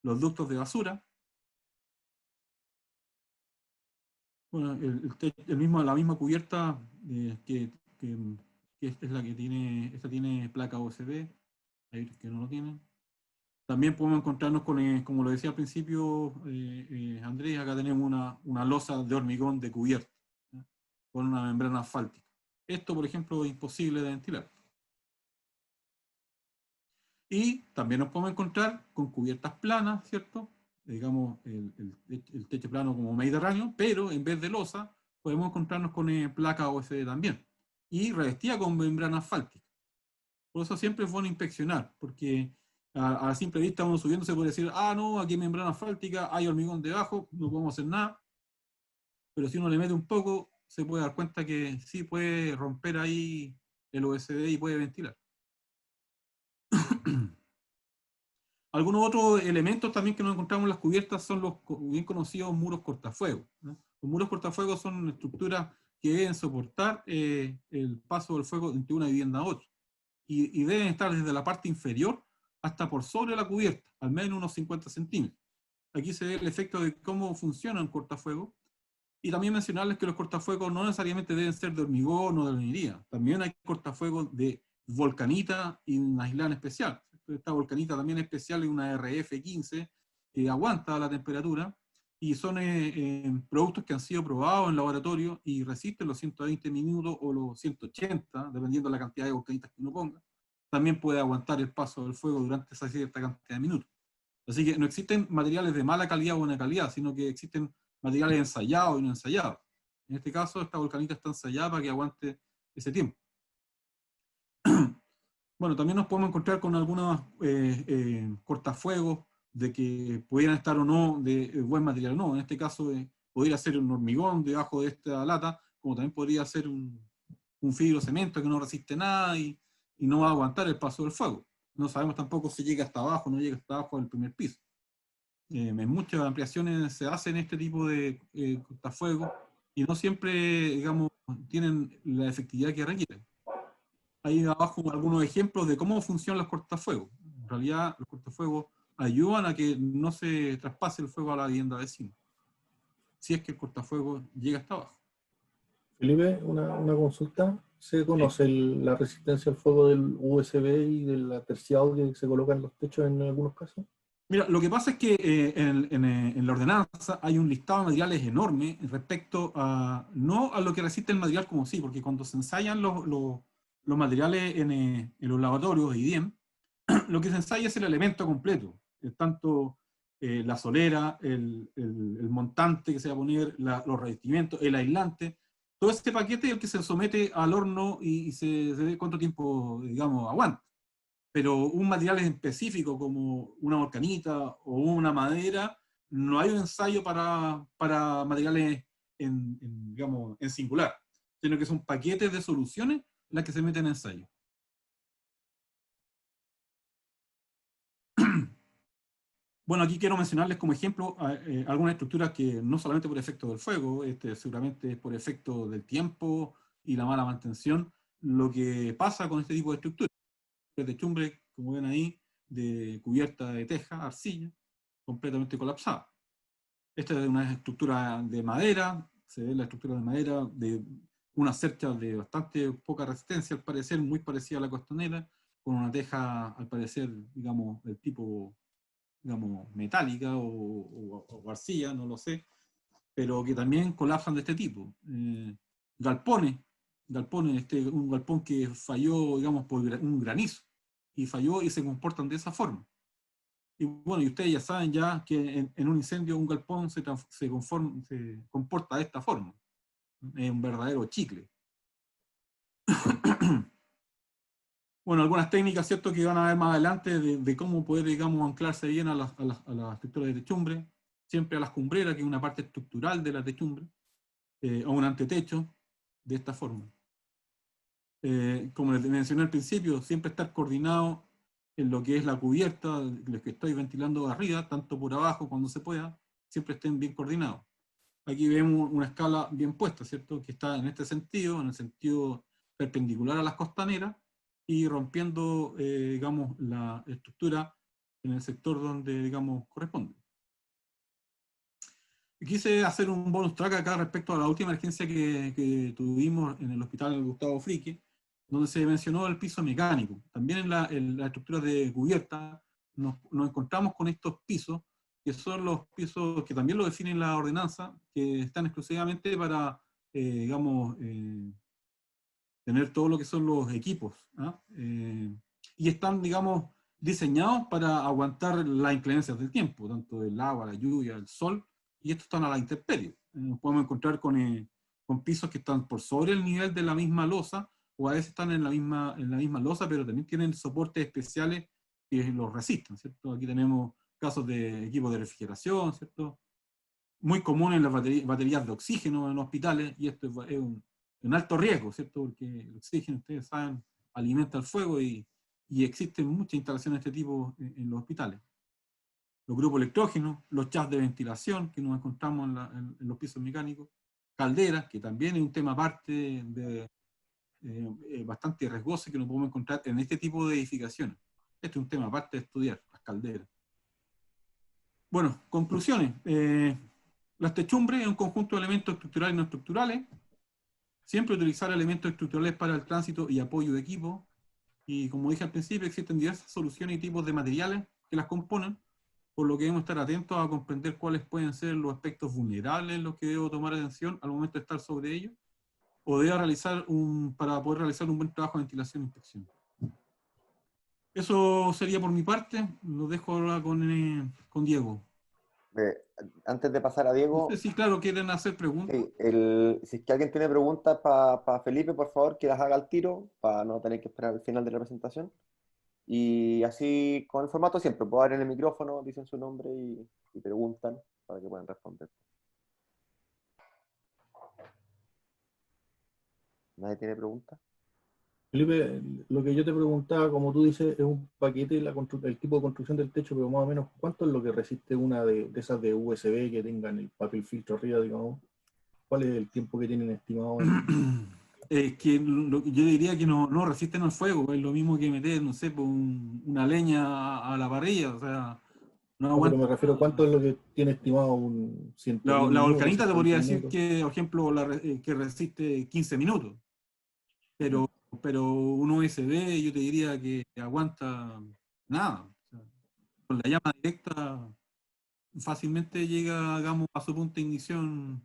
Speaker 1: los ductos de basura. Bueno, la misma cubierta que es la que tiene, esta tiene placa USB, hay que no lo tienen. También podemos encontrarnos con, como lo decía al principio Andrés, acá tenemos una losa de hormigón de cubierta, ¿ya? Con una membrana asfáltica. Esto, por ejemplo, es imposible de ventilar. Y también nos podemos encontrar con cubiertas planas, ¿cierto? Digamos, el techo plano como mediterráneo, pero en vez de losa, podemos encontrarnos con placa OSB también. Y revestida con membrana asfáltica. Por eso siempre es bueno inspeccionar, porque a la simple vista uno subiendo se puede decir, ah, no, aquí hay membrana asfáltica, hay hormigón debajo, no podemos hacer nada. Pero si uno le mete un poco, se puede dar cuenta que sí puede romper ahí el OSB y puede ventilar. Algunos otros elementos también que nos encontramos en las cubiertas son los bien conocidos muros cortafuegos, ¿no? Los muros cortafuegos son estructuras que deben soportar el paso del fuego entre una vivienda a otra. Y deben estar desde la parte inferior hasta por sobre la cubierta, al menos unos 50 centímetros. Aquí se ve el efecto de cómo funciona un cortafuego. Y también mencionarles que los cortafuegos no necesariamente deben ser de hormigón o de albañilería. También hay cortafuegos de volcanita y una aislada especial. Esta volcanita también especial es una RF15 que aguanta la temperatura y son productos que han sido probados en laboratorio y resisten los 120 minutos o los 180, dependiendo de la cantidad de volcanitas que uno ponga. También puede aguantar el paso del fuego durante esa cierta cantidad de minutos. Así que no existen materiales de mala calidad o buena calidad, sino que existen materiales ensayados y no ensayados. En este caso, esta volcanita está ensayada para que aguante ese tiempo. Bueno, también nos podemos encontrar con algunos cortafuegos de que pudieran estar o no de buen material o no. En este caso, podría ser un hormigón debajo de esta lata, como también podría ser un fibrocemento que no resiste nada y no va a aguantar el paso del fuego. No sabemos tampoco si llega hasta abajo o no llega hasta abajo del primer piso. En muchas ampliaciones se hacen este tipo de cortafuegos y no siempre, digamos, tienen la efectividad que requieren. Ahí abajo algunos ejemplos de cómo funcionan los cortafuegos. En realidad, los cortafuegos ayudan a que no se traspase el fuego a la vivienda vecina, si es que el cortafuego llega hasta abajo.
Speaker 5: Felipe, una consulta. ¿Se conoce la resistencia al fuego del USB y del terciado que se coloca en los techos en algunos casos?
Speaker 1: Mira, lo que pasa es que en la ordenanza hay un listado de materiales enorme respecto a, no a lo que resiste el material como sí, porque cuando se ensayan los materiales en los laboratorios de IDEM, lo que se ensaya es el elemento completo, tanto la solera, el montante que se va a poner, los revestimientos, el aislante, todo ese paquete es el que se somete al horno y se ve cuánto tiempo, digamos, aguanta. Pero un material específico como una volcanita o una madera, no hay un ensayo para materiales digamos, en singular, sino que son paquetes de soluciones las que se meten en ensayo. Bueno, aquí quiero mencionarles como ejemplo algunas estructuras que no solamente por efecto del fuego, seguramente es por efecto del tiempo y la mala mantención, lo que pasa con este tipo de estructuras. De techumbre, como ven ahí, de cubierta de teja, arcilla, completamente colapsada. Esta es una estructura de madera, se ve la estructura de madera de una cercha de bastante poca resistencia, al parecer, muy parecida a la costanera, con una teja, al parecer, digamos, del tipo, digamos, metálica o arcilla, no lo sé, pero que también colapsan de este tipo. Galpones, un galpón que falló, digamos, por un granizo, y falló y se comportan de esa forma. Y bueno, y ustedes ya saben ya que en un incendio un galpón se comporta de esta forma. Es un verdadero chicle. Bueno, algunas técnicas, ¿cierto?, que van a ver más adelante de cómo poder, digamos, anclarse bien a las estructuras de techumbre, siempre a las cumbreras, que es una parte estructural de la techumbre, o un antetecho, de esta forma. Como les mencioné al principio, siempre estar coordinado en lo que es la cubierta, lo que estoy ventilando arriba, tanto por abajo cuando se pueda, siempre estén bien coordinados. Aquí vemos una escala bien puesta, ¿cierto?, que está en este sentido, en el sentido perpendicular a las costaneras, y rompiendo, digamos, la estructura en el sector donde, digamos, corresponde. Quise hacer un bonus track acá respecto a la última emergencia que tuvimos en el hospital Gustavo Fricke, donde se mencionó el piso mecánico. También en la estructura de cubierta nos encontramos con estos pisos, que son los pisos que también lo definen la ordenanza, que están exclusivamente para, digamos, tener todo lo que son los equipos, ¿ah? Y están, digamos, diseñados para aguantar las inclemencias del tiempo, tanto del agua, la lluvia, el sol, y estos están a la intemperie. Nos podemos encontrar con pisos que están por sobre el nivel de la misma losa, o a veces están en la misma losa, pero también tienen soportes especiales que los resisten, ¿cierto? Aquí tenemos casos de equipos de refrigeración, ¿cierto? Muy común en las baterías de oxígeno en hospitales, y esto es un alto riesgo, ¿cierto? Porque el oxígeno, ustedes saben, alimenta el fuego y existen muchas instalaciones de este tipo en los hospitales. Los grupos electrógenos, los shafts de ventilación que nos encontramos en los pisos mecánicos, calderas, que también es un tema aparte bastante riesgoso que no podemos encontrar en este tipo de edificaciones. Este es un tema aparte de estudiar, las calderas. Bueno, conclusiones. Las techumbres es un conjunto de elementos estructurales y no estructurales. Siempre utilizar elementos estructurales para el tránsito y apoyo de equipo. Y como dije al principio, existen diversas soluciones y tipos de materiales que las componen, por lo que debemos estar atentos a comprender cuáles pueden ser los aspectos vulnerables en los que debo tomar atención al momento de estar sobre ellos, o debo para poder realizar un buen trabajo de ventilación e inspección. Eso sería por mi parte. Lo dejo ahora con Diego.
Speaker 3: Antes de pasar a Diego,
Speaker 1: No sé si, claro, quieren hacer preguntas.
Speaker 3: sí, si es que alguien tiene preguntas para Felipe, por favor, que las haga al tiro, para no tener que esperar al final de la presentación. Y así, con el formato siempre, puedo abrir el micrófono, dicen su nombre y preguntan para que puedan responder. ¿Nadie tiene preguntas?
Speaker 5: Felipe, lo que yo te preguntaba, como tú dices, es un paquete, el tipo de construcción del techo, pero más o menos, ¿cuánto es lo que resiste una de esas de USB que tengan el papel filtro arriba, digamos? ¿Cuál es el tiempo que tienen estimado?
Speaker 1: Yo diría que no resisten al fuego, es lo mismo que meter, no sé, una leña a la parrilla, o sea, no
Speaker 5: No, pero
Speaker 1: aguanta.
Speaker 5: me refiero, ¿cuánto es lo que tiene estimado un 110
Speaker 1: La
Speaker 5: minutos,
Speaker 1: volcanita te
Speaker 5: 70
Speaker 1: podría decir
Speaker 5: minutos?
Speaker 1: que, por ejemplo, que resiste 15 minutos, pero un USB yo te diría que aguanta nada. O sea, con la llama directa fácilmente llega, digamos, a su punto de ignición.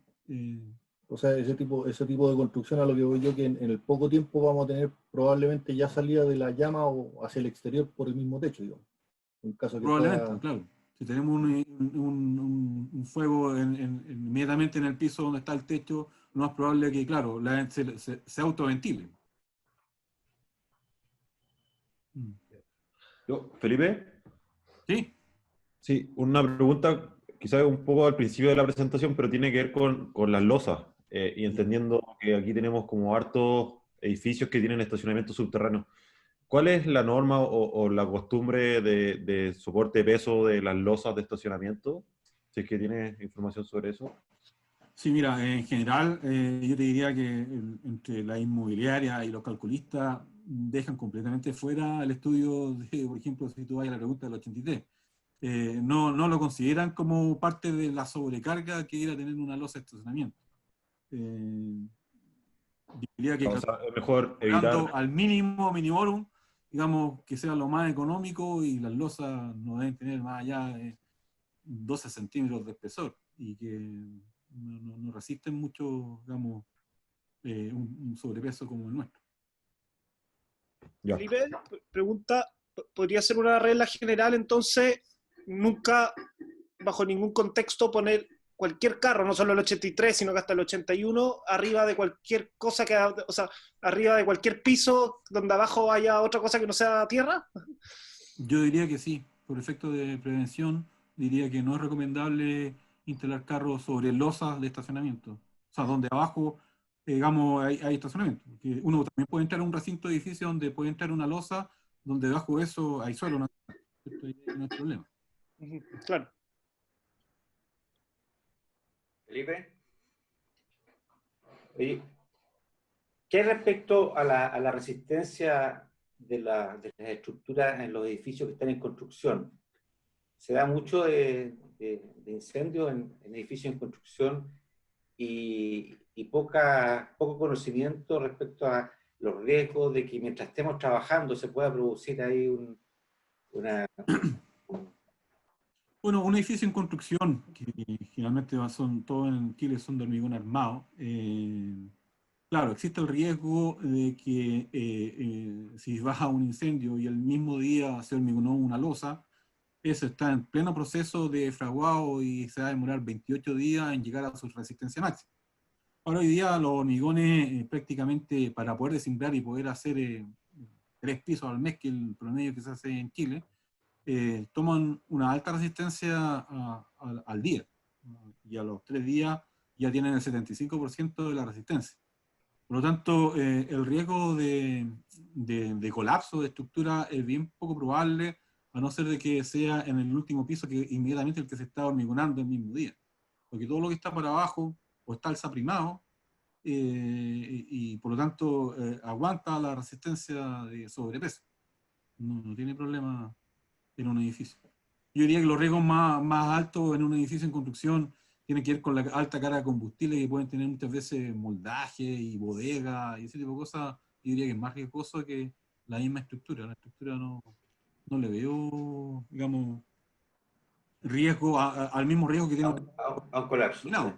Speaker 5: O sea, ese tipo de construcción, a lo que voy yo, que en el poco tiempo vamos a tener probablemente ya salida de la llama o hacia el exterior por el mismo techo, digamos. En caso que
Speaker 1: Probablemente,
Speaker 5: pueda...
Speaker 1: claro. Si tenemos un fuego inmediatamente en el piso donde está el techo, lo más probable es que, claro, se autoventile.
Speaker 6: Felipe,
Speaker 1: ¿Sí?
Speaker 6: sí, una pregunta quizás un poco al principio de la presentación, pero tiene que ver con las losas, y entendiendo que aquí tenemos como hartos edificios que tienen estacionamiento subterráneo. ¿Cuál es la norma o la costumbre de soporte de peso de las losas de estacionamiento? Si es que tienes información sobre eso.
Speaker 1: Sí, mira, en general yo te diría que entre la inmobiliaria y los calculistas dejan completamente fuera el estudio de, por ejemplo, si tú vas a la pregunta del 83. No lo consideran como parte de la sobrecarga que era tener una losa de estacionamiento. Yo diría que
Speaker 6: O sea, es mejor evitar...
Speaker 1: al mínimo minimorum, digamos, que sea lo más económico, y las losas no deben tener más allá de 12 centímetros de espesor, y que no resisten mucho, digamos, un sobrepeso como el nuestro.
Speaker 6: Ya.
Speaker 7: Felipe, pregunta, ¿podría ser una regla general entonces nunca, bajo ningún contexto, poner cualquier carro, no solo el 83, sino que hasta el 81, arriba de cualquier cosa o sea, arriba de cualquier piso donde abajo haya otra cosa que no sea tierra?
Speaker 1: Yo diría que sí, por efecto de prevención, diría que no es recomendable instalar carros sobre losas de estacionamiento. O sea, donde abajo, digamos, hay estacionamiento. Porque uno también puede entrar a un recinto de edificio donde puede entrar una losa, donde debajo de eso hay suelo, ¿cierto? Y no hay problema.
Speaker 7: Claro.
Speaker 8: Felipe. Oye, ¿qué respecto a la resistencia de las estructuras en los edificios que están en construcción? Se da mucho de incendios en edificios en construcción y poco conocimiento respecto a los riesgos de que mientras estemos trabajando se pueda producir ahí una...
Speaker 1: Bueno, un edificio en construcción, que generalmente son todos en Chile son de hormigón armado, claro, existe el riesgo de que si baja un incendio y el mismo día se hormigonó una losa, eso está en pleno proceso de fraguado y se va a demorar 28 días en llegar a su resistencia máxima. Ahora hoy día los hormigones prácticamente para poder desimbrar y poder hacer 3 pisos al mes, que es el promedio que se hace en Chile, toman una alta resistencia al día. Y a los 3 días ya tienen el 75% de la resistencia. Por lo tanto, el riesgo de colapso de estructura es bien poco probable, a no ser de que sea en el último piso, que inmediatamente el que se está hormigonando el mismo día. Porque todo lo que está para abajo o está alzaprimado, y por lo tanto aguanta la resistencia de sobrepeso. No tiene problema en un edificio. Yo diría que los riesgos más altos en un edificio en construcción tienen que ver con la alta carga de combustible, que pueden tener muchas veces moldaje y bodega y ese tipo de cosas. Yo diría que es más riesgoso que la misma estructura. La estructura no le veo, digamos, riesgo al mismo riesgo que tiene
Speaker 8: A un colapso.
Speaker 1: no.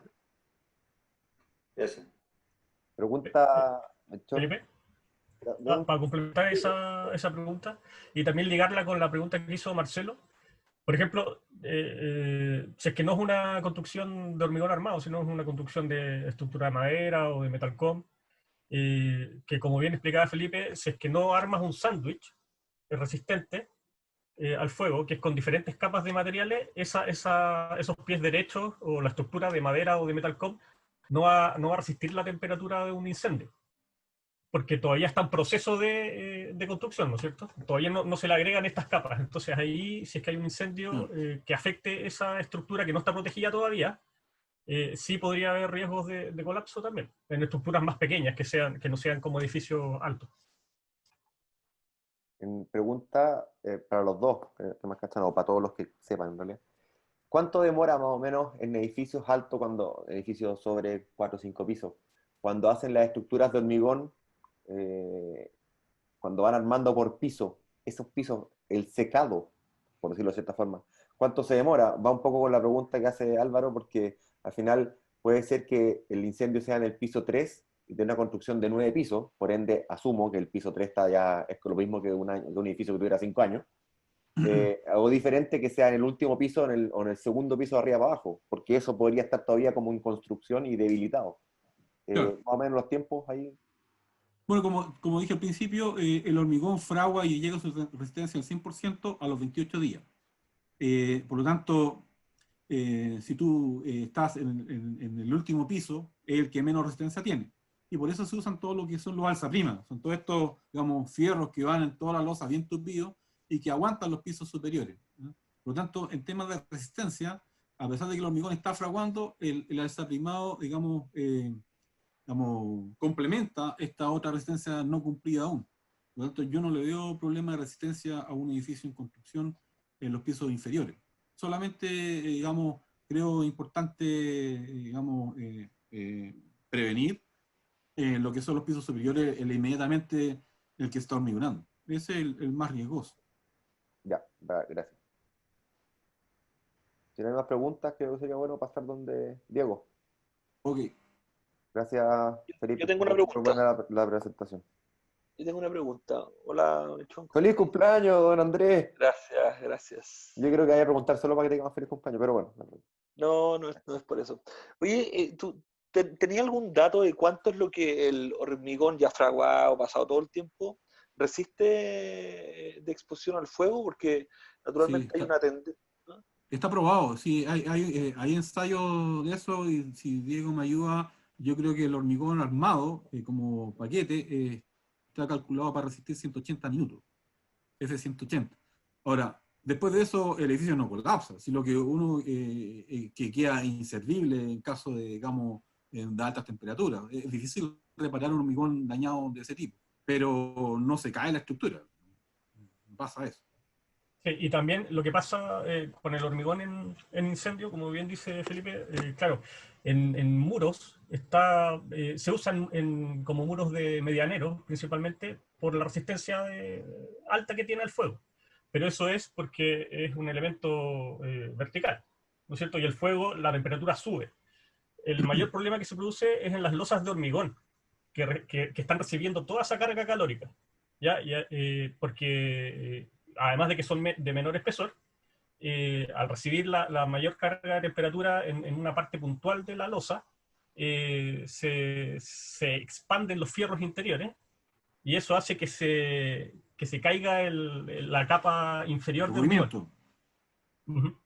Speaker 8: Gracias.
Speaker 3: Pregunta,
Speaker 4: Felipe, para complementar esa pregunta y también ligarla con la pregunta que hizo Marcelo. Por ejemplo, si es que no es una construcción de hormigón armado, sino es una construcción de estructura de madera o de metalcom, que como bien explicaba Felipe, si es que no armas un sándwich resistente al fuego, que es con diferentes capas de materiales, esos pies derechos o la estructura de madera o de metalcom no va a resistir la temperatura de un incendio, porque todavía está en proceso de construcción, ¿no es cierto? Todavía no se le agregan estas capas. Entonces ahí, si es que hay un incendio que afecte esa estructura que no está protegida todavía, sí podría haber riesgos de colapso también, en estructuras más pequeñas que no sean como edificios altos.
Speaker 3: Pregunta para los dos, que más cachan, o para todos los que sepan en realidad. ¿Cuánto demora más o menos en edificios altos, edificios sobre 4 o 5 pisos, cuando hacen las estructuras de hormigón, cuando van armando por piso, esos pisos, el secado, por decirlo de cierta forma? ¿Cuánto se demora? Va un poco con la pregunta que hace Álvaro, porque al final puede ser que el incendio sea en el piso 3 y de una construcción de 9 pisos, por ende asumo que el piso 3 está ya, es lo mismo que un edificio que tuviera 5 años, o diferente que sea en el último piso o en el segundo piso de arriba para abajo, porque eso podría estar todavía como en construcción y debilitado.
Speaker 1: Claro.
Speaker 3: Más o menos los tiempos ahí.
Speaker 1: Bueno, como dije al principio, el hormigón fragua y llega a su resistencia al 100% a los 28 días. Por lo tanto, si tú estás en el último piso, es el que menos resistencia tiene. Y por eso se usan todo lo que son los alzaprimas. Son todos estos, digamos, fierros que van en toda la losa bien tupidos y que aguantan los pisos superiores, ¿no? Por lo tanto, en temas de resistencia, a pesar de que el hormigón está fraguando, el alzaprimado, digamos, complementa esta otra resistencia no cumplida aún. Por lo tanto, yo no le veo problema de resistencia a un edificio en construcción en los pisos inferiores. Solamente, digamos, creo importante, digamos, prevenir lo que son los pisos superiores, inmediatamente el que está hormigonando. Ese es el más riesgoso.
Speaker 3: Ya, gracias. Si no hay más preguntas, creo que sería bueno pasar donde Diego.
Speaker 1: Ok.
Speaker 3: Gracias, Felipe.
Speaker 9: Yo tengo una pregunta.
Speaker 3: Muy buena la presentación.
Speaker 9: Yo tengo una pregunta. Hola, Chonco.
Speaker 3: ¡Feliz cumpleaños, don Andrés!
Speaker 9: Gracias, gracias.
Speaker 3: Yo creo que vaya a preguntar solo para que tenga más feliz cumpleaños, pero bueno.
Speaker 9: No es por eso. Oye, ¿tú tenías algún dato de cuánto es lo que el hormigón ya fraguado, pasado todo el tiempo, resiste de exposición al fuego? Porque naturalmente
Speaker 1: Sí,
Speaker 9: hay una tendencia.
Speaker 1: está probado, sí, hay ensayos de eso, y si Diego me ayuda, yo creo que el hormigón armado, como paquete, está calculado para resistir 180 minutos, F180. Ahora, después de eso, el edificio no colapsa, sino que uno que queda inservible en caso de, digamos, de altas temperaturas. Es difícil reparar un hormigón dañado de ese tipo, pero no se cae la estructura. Pasa eso.
Speaker 4: Sí, y también lo que pasa con el hormigón en incendio, como bien dice Felipe, claro, en muros se usan como muros de medianero, principalmente por la resistencia alta que tiene el fuego. Pero eso es porque es un elemento vertical, ¿no es cierto? Y el fuego, la temperatura sube. El mayor problema que se produce es en las losas de hormigón, que están recibiendo toda esa carga calórica, ¿ya? Porque además de que son de menor espesor, al recibir la mayor carga de temperatura en una parte puntual de la losa, se expanden los fierros interiores y eso hace que se caiga la capa inferior del hormigón.
Speaker 1: Movimiento.
Speaker 4: Ujú.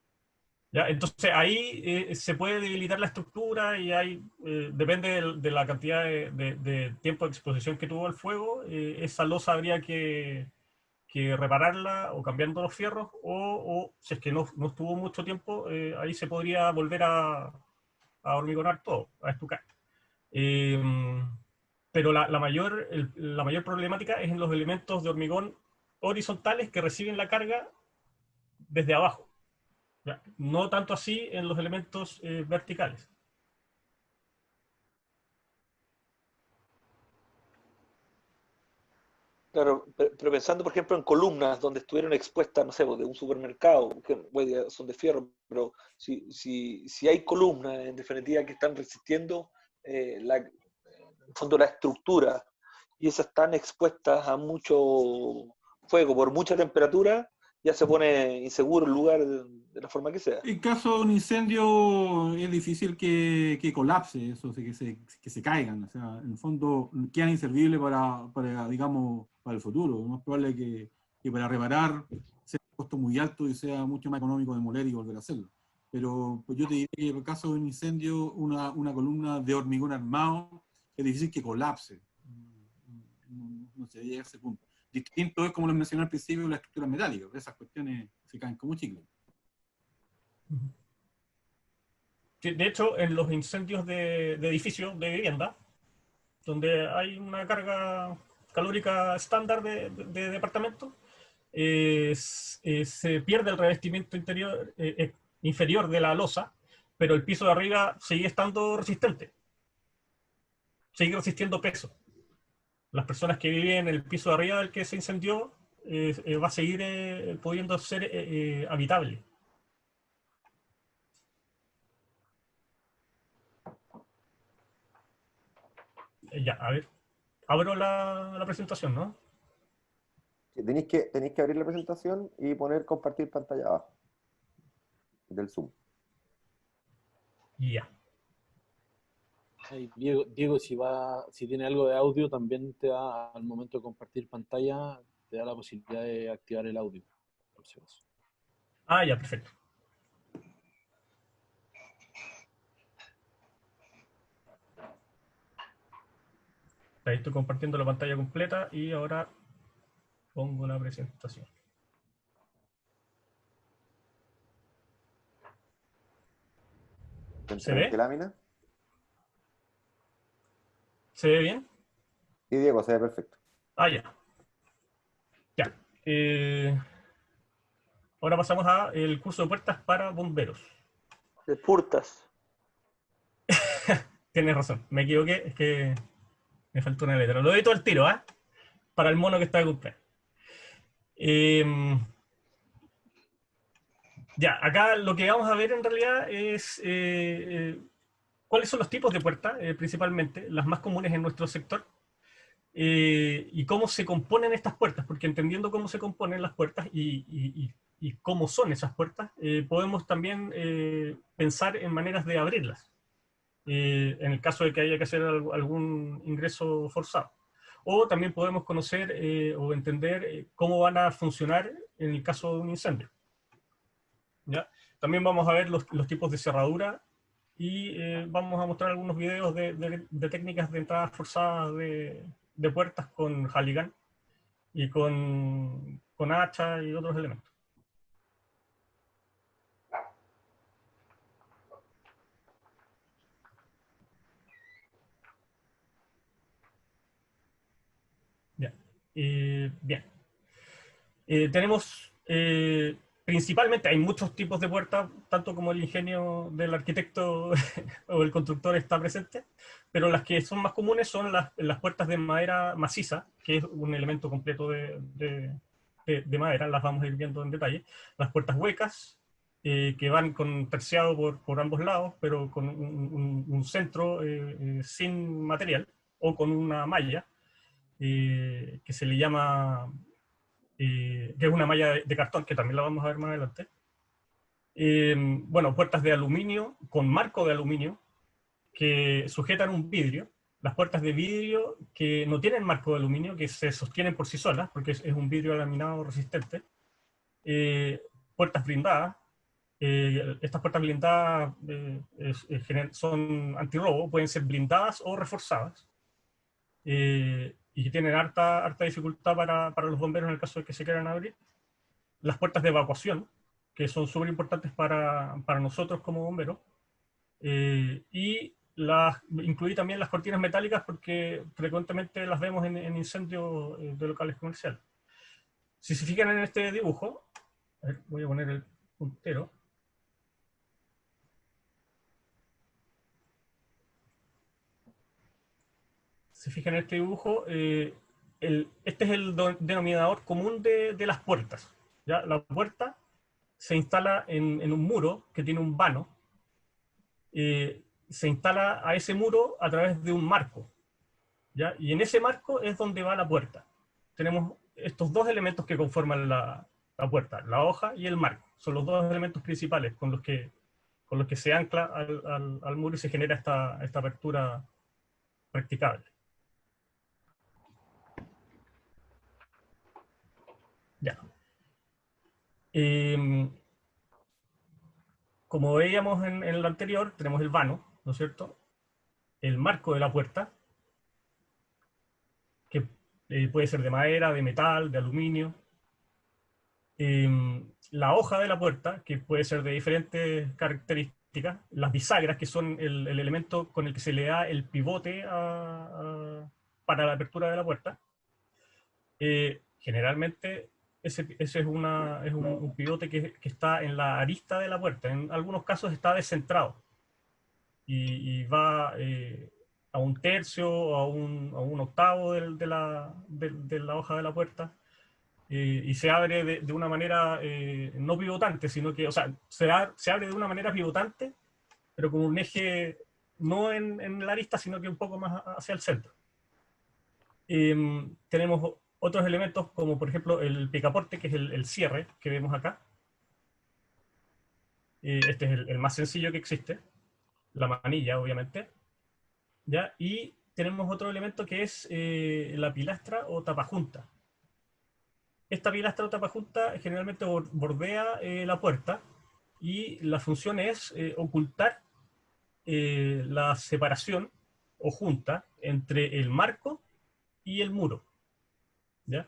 Speaker 4: ¿Ya? Entonces ahí se puede debilitar la estructura y depende de la cantidad de tiempo de exposición que tuvo al fuego, esa losa habría que repararla o cambiando los fierros, o si es que no estuvo mucho tiempo, ahí se podría volver a hormigonar todo, a estucar. Pero la mayor problemática es en los elementos de hormigón horizontales que reciben la carga desde abajo. ¿Ya? No tanto así en los elementos verticales.
Speaker 9: Claro, pero pensando, por ejemplo, en columnas donde estuvieron expuestas, no sé, pues, de un supermercado, que bueno, son de fierro, pero si hay columnas, en definitiva, que están resistiendo en el fondo la estructura, y esas están expuestas a mucho fuego por mucha temperatura, ya se pone inseguro el lugar de la forma que sea.
Speaker 1: En caso de un incendio es difícil que colapse eso, que se caigan. O sea, en el fondo quedan inservibles para, digamos, para el futuro. Es más probable que para reparar sea un costo muy alto y sea mucho más económico demoler y volver a hacerlo. Pero pues yo te diría que en el caso de un incendio, una columna de hormigón armado es difícil que colapse. No se llega a ese punto. Distinto es, como les mencioné al principio, la estructura metálica. Esas cuestiones se caen como chicles.
Speaker 4: De hecho, en los incendios de edificios, de vivienda, donde hay una carga calórica estándar de departamento, se pierde el revestimiento inferior de la losa, pero el piso de arriba sigue estando resistente. Sigue resistiendo peso. Las personas que viven en el piso de arriba del que se incendió va a seguir pudiendo ser habitable. Ya, a ver. Abro la presentación, ¿no?
Speaker 3: Tenéis que abrir la presentación y poner compartir pantalla abajo del Zoom.
Speaker 4: Ya.
Speaker 10: Hey, Diego, si tiene algo de audio, también te da, al momento de compartir pantalla, te da la posibilidad de activar el audio. Por si acaso.
Speaker 4: Ah, ya, perfecto. Ahí estoy compartiendo la pantalla completa y ahora pongo la presentación. ¿Se ve?
Speaker 3: ¿Qué lámina?
Speaker 4: ¿Se ve bien?
Speaker 3: Sí, Diego, se ve perfecto.
Speaker 4: Ah, ya. Ya. Ahora pasamos a el curso de puertas para bomberos.
Speaker 9: De purtas.
Speaker 4: Tienes razón, me equivoqué, es que me faltó una letra. Lo doy todo al tiro, ¿ah? Para el mono que está de cumpleaños. Ya, acá lo que vamos a ver en realidad es cuáles son los tipos de puertas, principalmente, las más comunes en nuestro sector, y cómo se componen estas puertas, porque entendiendo cómo se componen las puertas y cómo son esas puertas, podemos también pensar en maneras de abrirlas, en el caso de que haya que hacer algún ingreso forzado. O también podemos conocer o entender cómo van a funcionar en el caso de un incendio. ¿Ya? También vamos a ver los tipos de cerradura y vamos a mostrar algunos videos de técnicas de entradas forzadas de puertas con Halligan y con hacha y otros elementos. Bien. Bien. Tenemos principalmente, hay muchos tipos de puertas, tanto como el ingenio del arquitecto o el constructor está presente, pero las que son más comunes son las puertas de madera maciza, que es un elemento completo de madera, las vamos a ir viendo en detalle. Las puertas huecas, que van con terciado por ambos lados, pero con un centro sin material, o con una malla, que se le llama... que es una malla de cartón, que también la vamos a ver más adelante. Bueno, puertas de aluminio, con marco de aluminio, que sujetan un vidrio, las puertas de vidrio que no tienen marco de aluminio, que se sostienen por sí solas, porque es un vidrio laminado resistente, puertas blindadas. Estas puertas blindadas son antirrobo, pueden ser blindadas o reforzadas, y que tienen harta dificultad para los bomberos en el caso de que se quieran abrir. Las puertas de evacuación, que son súper importantes para nosotros como bomberos, y incluí también las cortinas metálicas porque frecuentemente las vemos en incendios de locales comerciales. Si se fijan en este dibujo, a ver, voy a poner el puntero. Se fijan en este dibujo, este es el denominador común de las puertas, ¿ya? La puerta se instala en un muro que tiene un vano. Se instala a ese muro a través de un marco, ¿ya? Y en ese marco es donde va la puerta. Tenemos estos dos elementos que conforman la puerta, la hoja y el marco. Son los dos elementos principales con los que se ancla al muro y se genera esta apertura practicable. Ya. Como veíamos en el anterior, tenemos el vano, ¿no es cierto? El marco de la puerta, que puede ser de madera, de metal, de aluminio. La hoja de la puerta, que puede ser de diferentes características. Las bisagras, que son el elemento con el que se le da el pivote para la apertura de la puerta. Generalmente ese es un pivote que está en la arista de la puerta. En algunos casos está descentrado y va a un tercio o a un octavo de la hoja de la puerta, y se abre de una manera no pivotante, sino que, o sea, se abre de una manera pivotante, pero con un eje no en la arista, sino que un poco más hacia el centro. Tenemos otros elementos como por ejemplo el picaporte, que es el cierre que vemos acá. Este es el más sencillo que existe, la manilla obviamente, ¿ya? Y tenemos otro elemento que es la pilastra o tapajunta. Esta pilastra o tapajunta generalmente bordea la puerta, y la función es ocultar la separación o junta entre el marco y el muro, ¿ya?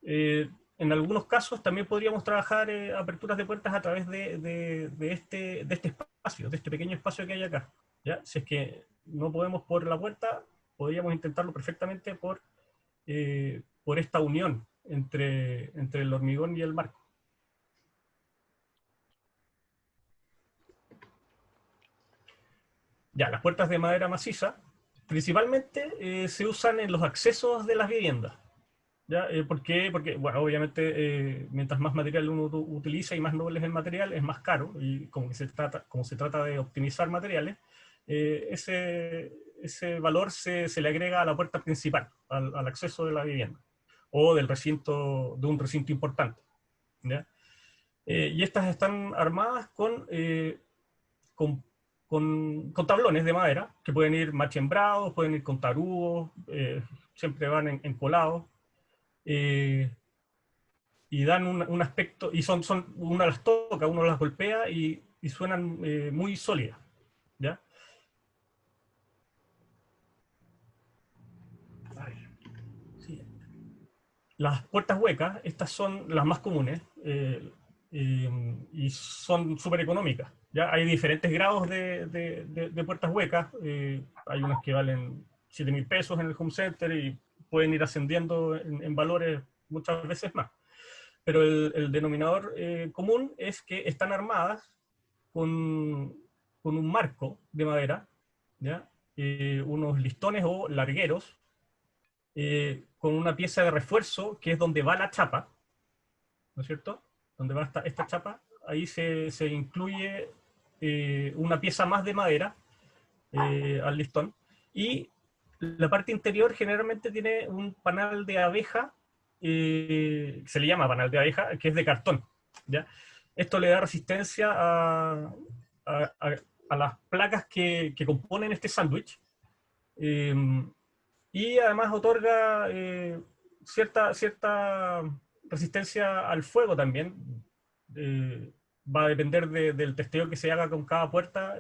Speaker 4: En algunos casos también podríamos trabajar aperturas de puertas a través de este espacio, de este pequeño espacio que hay acá, ¿ya? Si es que no podemos por la puerta, podríamos intentarlo perfectamente por esta unión entre el hormigón y el marco. Ya, las puertas de madera maciza principalmente se usan en los accesos de las viviendas. ¿Ya? ¿Por qué? Porque, bueno, obviamente, mientras más material uno utiliza y más noble es el material, es más caro, y como se trata de optimizar materiales, ese valor se le agrega a la puerta principal, al acceso de la vivienda, o del recinto, de un recinto importante, ¿ya? Y estas están armadas con tablones de madera, que pueden ir machembrados, pueden ir con tarugos, siempre van encolados, y dan un aspecto, y uno las toca, uno las golpea y suenan muy sólidas, ¿ya? Sí. Las puertas huecas, estas son las más comunes, y son súper económicas, ¿ya? Hay diferentes grados de puertas huecas, hay unas que valen 7.000 pesos en el home center y pueden ir ascendiendo en valores muchas veces más. Pero el denominador común es que están armadas con un marco de madera, ¿ya? Unos listones o largueros, con una pieza de refuerzo que es donde va la chapa, ¿no es cierto? Donde va esta chapa, ahí se incluye una pieza más de madera al listón, y la parte interior generalmente tiene un panal de abeja, se le llama panal de abeja, que es de cartón, ¿ya? Esto le da resistencia las placas que componen este sándwich. Y además otorga cierta resistencia al fuego también. Va a depender del testeo que se haga con cada puerta,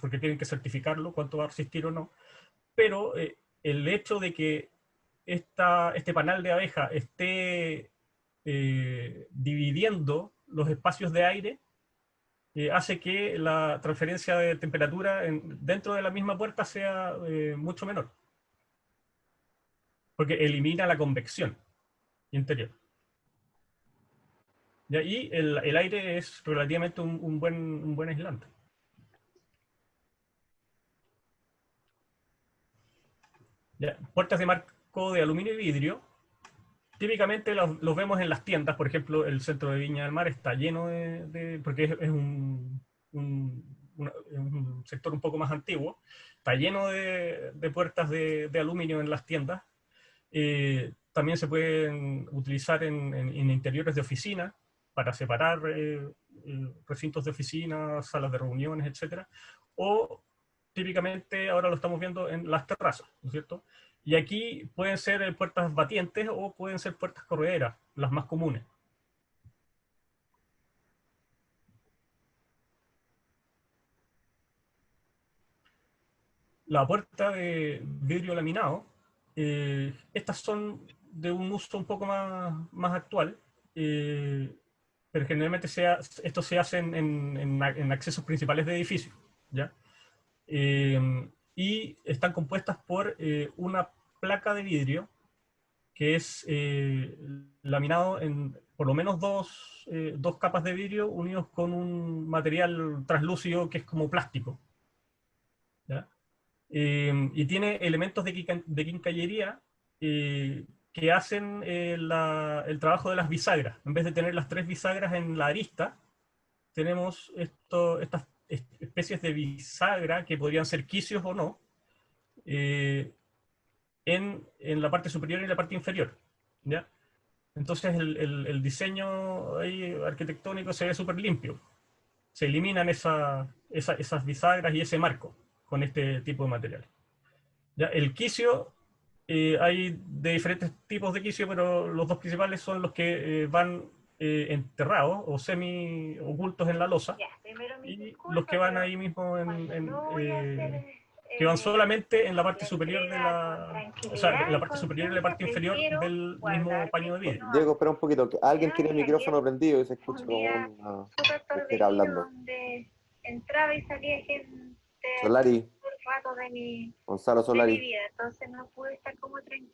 Speaker 4: porque tienen que certificarlo, cuánto va a resistir o no. Pero el hecho de que este panal de abeja esté dividiendo los espacios de aire, hace que la transferencia de temperatura dentro de la misma puerta sea mucho menor. Porque elimina la convección interior. Y ahí el aire es relativamente un buen aislante. ¿Ya? Puertas de marco de aluminio y vidrio. Típicamente los vemos en las tiendas, por ejemplo, el centro de Viña del Mar está lleno porque es un sector un poco más antiguo, está lleno de puertas de aluminio en las tiendas. También se pueden utilizar en interiores de oficina para separar recintos de oficina, salas de reuniones, etc. O típicamente ahora lo estamos viendo en las terrazas, ¿no es cierto? Y aquí pueden ser puertas batientes o pueden ser puertas correderas, las más comunes. La puerta de vidrio laminado, estas son de un uso un poco más actual, pero generalmente esto se hace en accesos principales de edificios, ¿ya? Y están compuestas por una placa de vidrio que es laminado en por lo menos dos capas de vidrio unidos con un material translúcido que es como plástico, ¿ya? Y tiene elementos de quincallería que hacen el trabajo de las bisagras. En vez de tener las 3 bisagras en la arista, tenemos estas especies de bisagra, que podrían ser quicios o no, en la parte superior y la parte inferior, ¿ya? Entonces el diseño ahí arquitectónico se ve súper limpio. Se eliminan esas bisagras y ese marco con este tipo de material. ¿Ya? El quicio, hay de diferentes tipos de quicio, pero los dos principales son los que van enterrados o semi ocultos en la losa, y los que van ahí mismo que van solamente en la parte superior o sea, en la parte superior y la parte inferior del mismo paño de vidrio.
Speaker 3: Diego, espera un poquito. Alguien tiene el micrófono prendido y se escucha como una mujer hablando.
Speaker 11: Entraba y salía gente
Speaker 3: Solari.
Speaker 11: todo el rato de mi
Speaker 3: Solari.
Speaker 11: vida, entonces no pude estar como tranquila.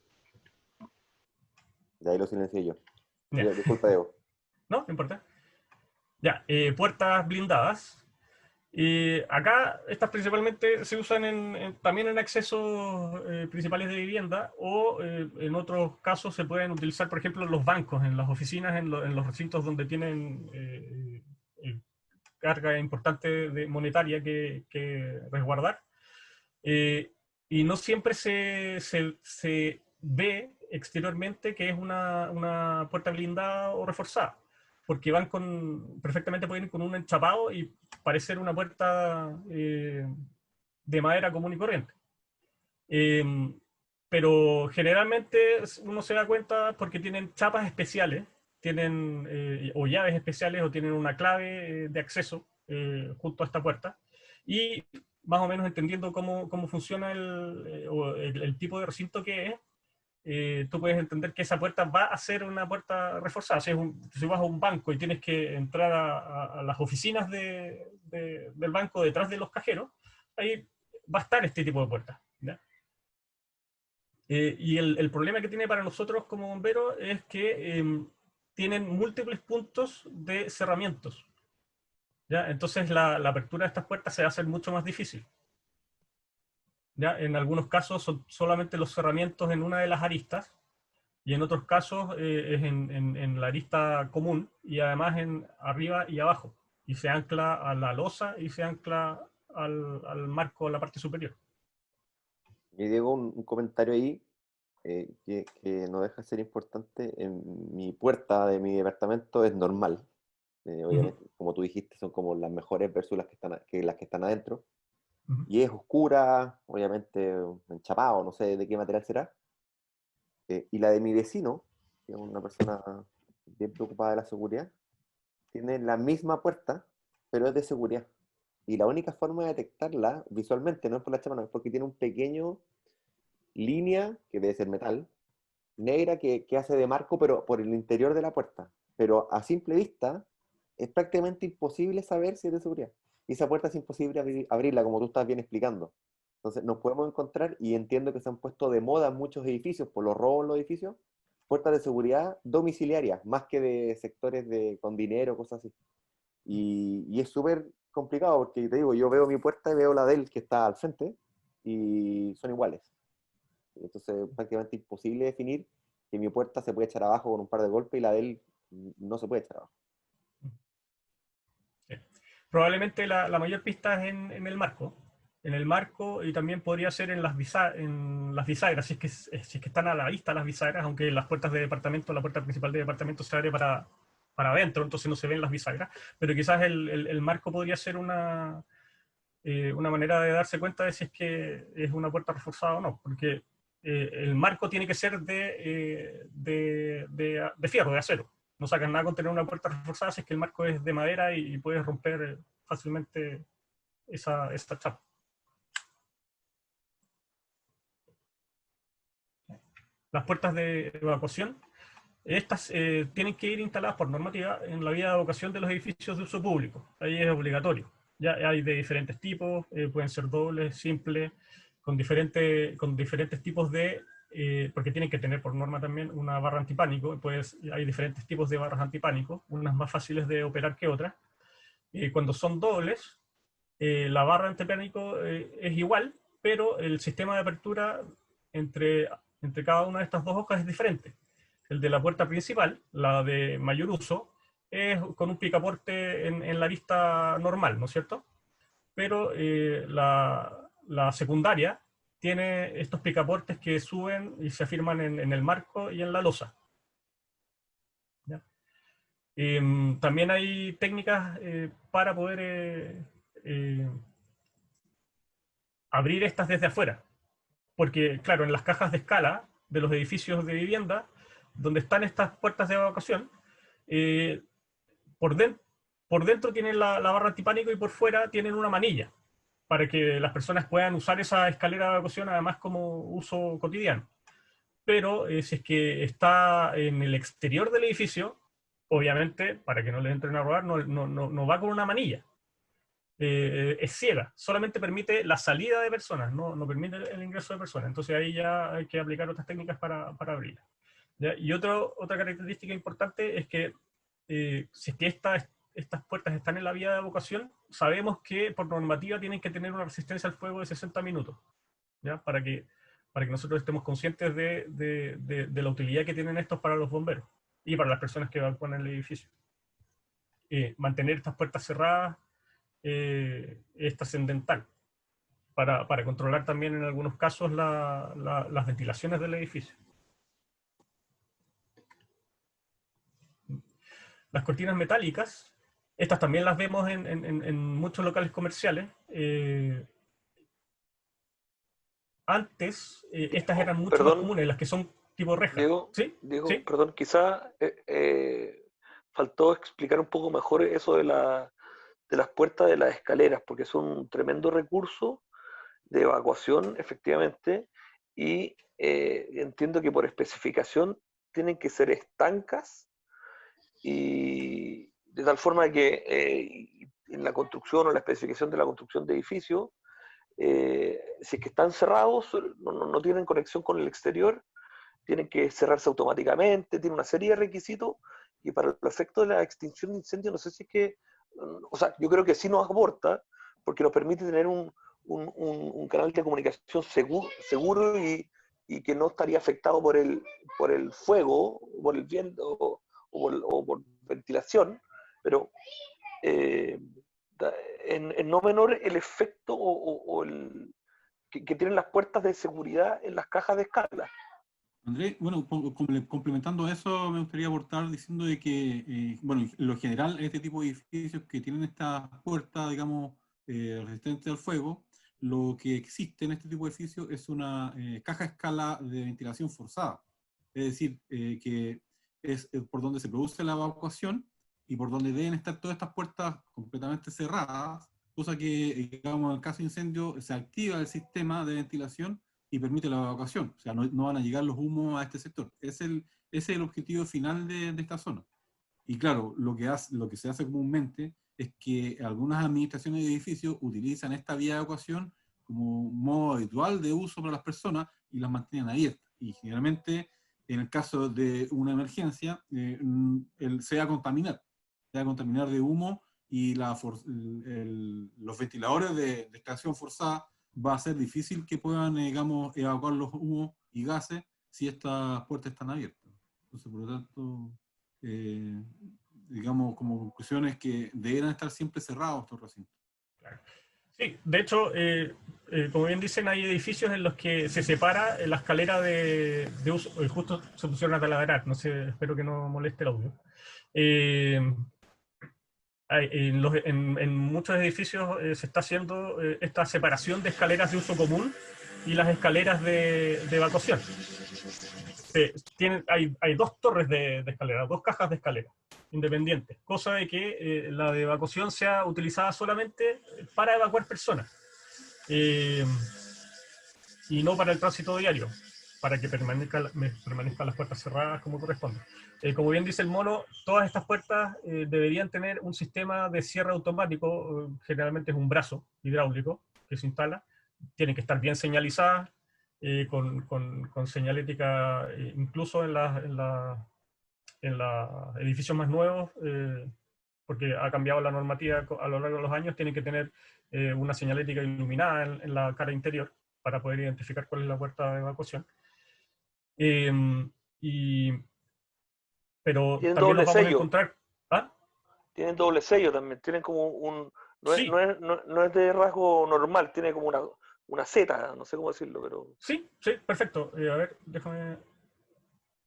Speaker 3: De ahí lo silencié yo.
Speaker 4: Ya.
Speaker 3: Disculpa, Diego.
Speaker 4: No importa. Ya, puertas blindadas. Acá estas principalmente se usan también en accesos principales de vivienda, o en otros casos se pueden utilizar, por ejemplo, en los bancos, en las oficinas, en los recintos donde tienen carga importante monetaria que resguardar. Y no siempre se ve exteriormente que es una puerta blindada o reforzada, porque perfectamente pueden ir con un enchapado y parecer una puerta de madera común y corriente. Pero generalmente uno se da cuenta porque tienen chapas especiales, o llaves especiales, o tienen una clave de acceso junto a esta puerta, y más o menos entendiendo cómo funciona el tipo de recinto que es, tú puedes entender que esa puerta va a ser una puerta reforzada. Si vas a un banco y tienes que entrar a las oficinas del banco detrás de los cajeros, ahí va a estar este tipo de puertas, ¿ya? Y el problema que tiene para nosotros como bomberos es que tienen múltiples puntos de cerramientos, ¿ya? Entonces la apertura de estas puertas se va a hacer mucho más difícil, ¿ya? En algunos casos son solamente los cerramientos en una de las aristas, y en otros casos es en la arista común, y además arriba y abajo, y se ancla a la losa y se ancla al marco, a la parte superior.
Speaker 3: Y Diego, un comentario ahí que no deja de ser importante. En mi puerta de mi departamento es normal. Obviamente, como tú dijiste, son como las mejores versus las que están adentro.
Speaker 4: Ujú.
Speaker 3: Y es oscura, obviamente enchapado, no sé de qué material será. Y la de mi vecino, que es una persona bien preocupada de la seguridad, tiene la misma puerta, pero es de seguridad. Y la única forma de detectarla visualmente, no es por la chapa, no, es porque tiene un pequeño línea, que debe ser metal, negra, que hace de marco, pero por el interior de la puerta. Pero a simple vista, es prácticamente imposible saber si es de seguridad. Y esa puerta es imposible abrirla, como tú estás bien explicando. Entonces, nos podemos encontrar, y entiendo que se han puesto de moda en muchos edificios, por los robos en los edificios, puertas de seguridad domiciliarias, más que de sectores con dinero, cosas así. Y es súper complicado, porque te digo, yo veo mi puerta y veo la de él que está al frente, y son iguales. Entonces, prácticamente imposible definir que mi puerta se puede echar abajo con un par de golpes y la de él no se puede echar abajo.
Speaker 4: Sí. Probablemente la mayor pista es en el marco. En el marco, y también podría ser en las bisagras, si es que están a la vista las bisagras, aunque las puertas de departamento, la puerta principal de departamento se abre para adentro, entonces no se ven las bisagras, pero quizás el marco podría ser una manera de darse cuenta de si es que es una puerta reforzada o no, porque el marco tiene que ser de fierro, de acero. No sacan nada con tener una puerta reforzada si es que el marco es de madera y puedes romper fácilmente esa chapa. Las puertas de evacuación, estas tienen que ir instaladas por normativa en la vía de evacuación de los edificios de uso público. Ahí es obligatorio. Ya hay de diferentes tipos, pueden ser dobles, simples, con diferentes tipos porque tienen que tener por norma también una barra antipánico. Pues hay diferentes tipos de barras antipánico, unas más fáciles de operar que otras. Cuando son dobles, la barra antipánico es igual, pero el sistema de apertura entre cada una de estas dos hojas es diferente. El de la puerta principal, la de mayor uso, es con un picaporte en la vista normal, ¿no es cierto? Pero la secundaria tiene estos picaportes que suben y se afirman en el marco y en la losa. ¿Ya? También hay técnicas para poder abrir estas desde afuera. Porque, claro, en las cajas de escala de los edificios de vivienda, donde están estas puertas de evacuación, por dentro tienen la barra antipánico y por fuera tienen una manilla, para que las personas puedan usar esa escalera de evacuación además como uso cotidiano. Pero si es que está en el exterior del edificio, obviamente, para que no le entren a robar, no va con una manilla. Es ciega, solamente permite la salida de personas, no permite el ingreso de personas. Entonces ahí ya hay que aplicar otras técnicas para abrirla. ¿Ya? Y otra característica importante es que si es que estas puertas están en la vía de evacuación, sabemos que por normativa tienen que tener una resistencia al fuego de 60 minutos, ¿ya? Para que nosotros estemos conscientes de la utilidad que tienen estos para los bomberos y para las personas que evacúan el edificio. Mantener estas puertas cerradas es trascendental para controlar también en algunos casos las ventilaciones del edificio. Las cortinas metálicas, estas también las vemos en muchos locales comerciales. Antes, estas eran mucho más comunes, las que son tipo reja.
Speaker 9: Diego,
Speaker 4: ¿Sí?
Speaker 9: Diego,
Speaker 4: ¿Sí?
Speaker 9: perdón, quizá faltó explicar un poco mejor eso de las puertas de las escaleras, porque es un tremendo recurso de evacuación, efectivamente, y entiendo que por especificación tienen que ser estancas, y de tal forma que en la construcción o la especificación de la construcción de edificios, si es que están cerrados, no tienen conexión con el exterior, tienen que cerrarse automáticamente, tiene una serie de requisitos, y para el efecto de la extinción de incendios, no sé si es que, o sea, yo creo que sí nos aporta, porque nos permite tener un canal de comunicación seguro y que no estaría afectado por el fuego, por el viento o por ventilación, pero en no menor el efecto que tienen las puertas de seguridad en las cajas de escala.
Speaker 1: Andrés, bueno, complementando eso, me gustaría aportar diciendo de que, bueno, en lo general, este tipo de edificios que tienen esta puerta, digamos, resistente al fuego, lo que existe en este tipo de edificios es una caja a escala de ventilación forzada. Es decir, que es por donde se produce la evacuación y por donde deben estar todas estas puertas completamente cerradas, cosa que, digamos, en el caso de incendio, se activa el sistema de ventilación y permite la evacuación. O sea, no van a llegar los humos a este sector. Ese es el objetivo final de esta zona. Y claro, lo que se hace comúnmente es que algunas administraciones de edificios utilizan esta vía de evacuación como un modo habitual de uso para las personas y las mantienen abiertas. Y generalmente, en el caso de una emergencia, se va a contaminar. Se va a contaminar de humo y los ventiladores de extracción forzada va a ser difícil que puedan, digamos, evacuar los humos y gases si estas puertas están abiertas. Entonces, por lo tanto, digamos, como conclusiones que deberán estar siempre cerrados estos recintos.
Speaker 4: Claro. Sí, de hecho, como bien dicen, hay edificios en los que se separa la escalera de uso. Justo se pusieron a taladrar, no sé, espero que no moleste el audio. En muchos edificios se está haciendo esta separación de escaleras de uso común y las escaleras de evacuación. Hay dos torres de escalera, dos cajas de escalera independientes, cosa de que la de evacuación sea utilizada solamente para evacuar personas y no para el tránsito diario, para que permanezcan las puertas cerradas como corresponde. Como bien dice el mono, todas estas puertas deberían tener un sistema de cierre automático, generalmente es un brazo hidráulico que se instala, tienen que estar bien señalizadas, con señalética, incluso en los edificios más nuevos, porque ha cambiado la normativa a lo largo de los años, tienen que tener una señalética iluminada en la cara interior para poder identificar cuál es la puerta de evacuación. Pero
Speaker 9: tienen
Speaker 4: también
Speaker 9: doble
Speaker 4: nos vamos
Speaker 9: sello.
Speaker 4: A encontrar... ¿Ah?
Speaker 9: Tienen doble sello también, tienen como un... No,
Speaker 4: Sí.
Speaker 9: no es de rasgo normal, tiene como una Z, no sé cómo decirlo, pero...
Speaker 4: Sí, sí, perfecto. A ver, déjame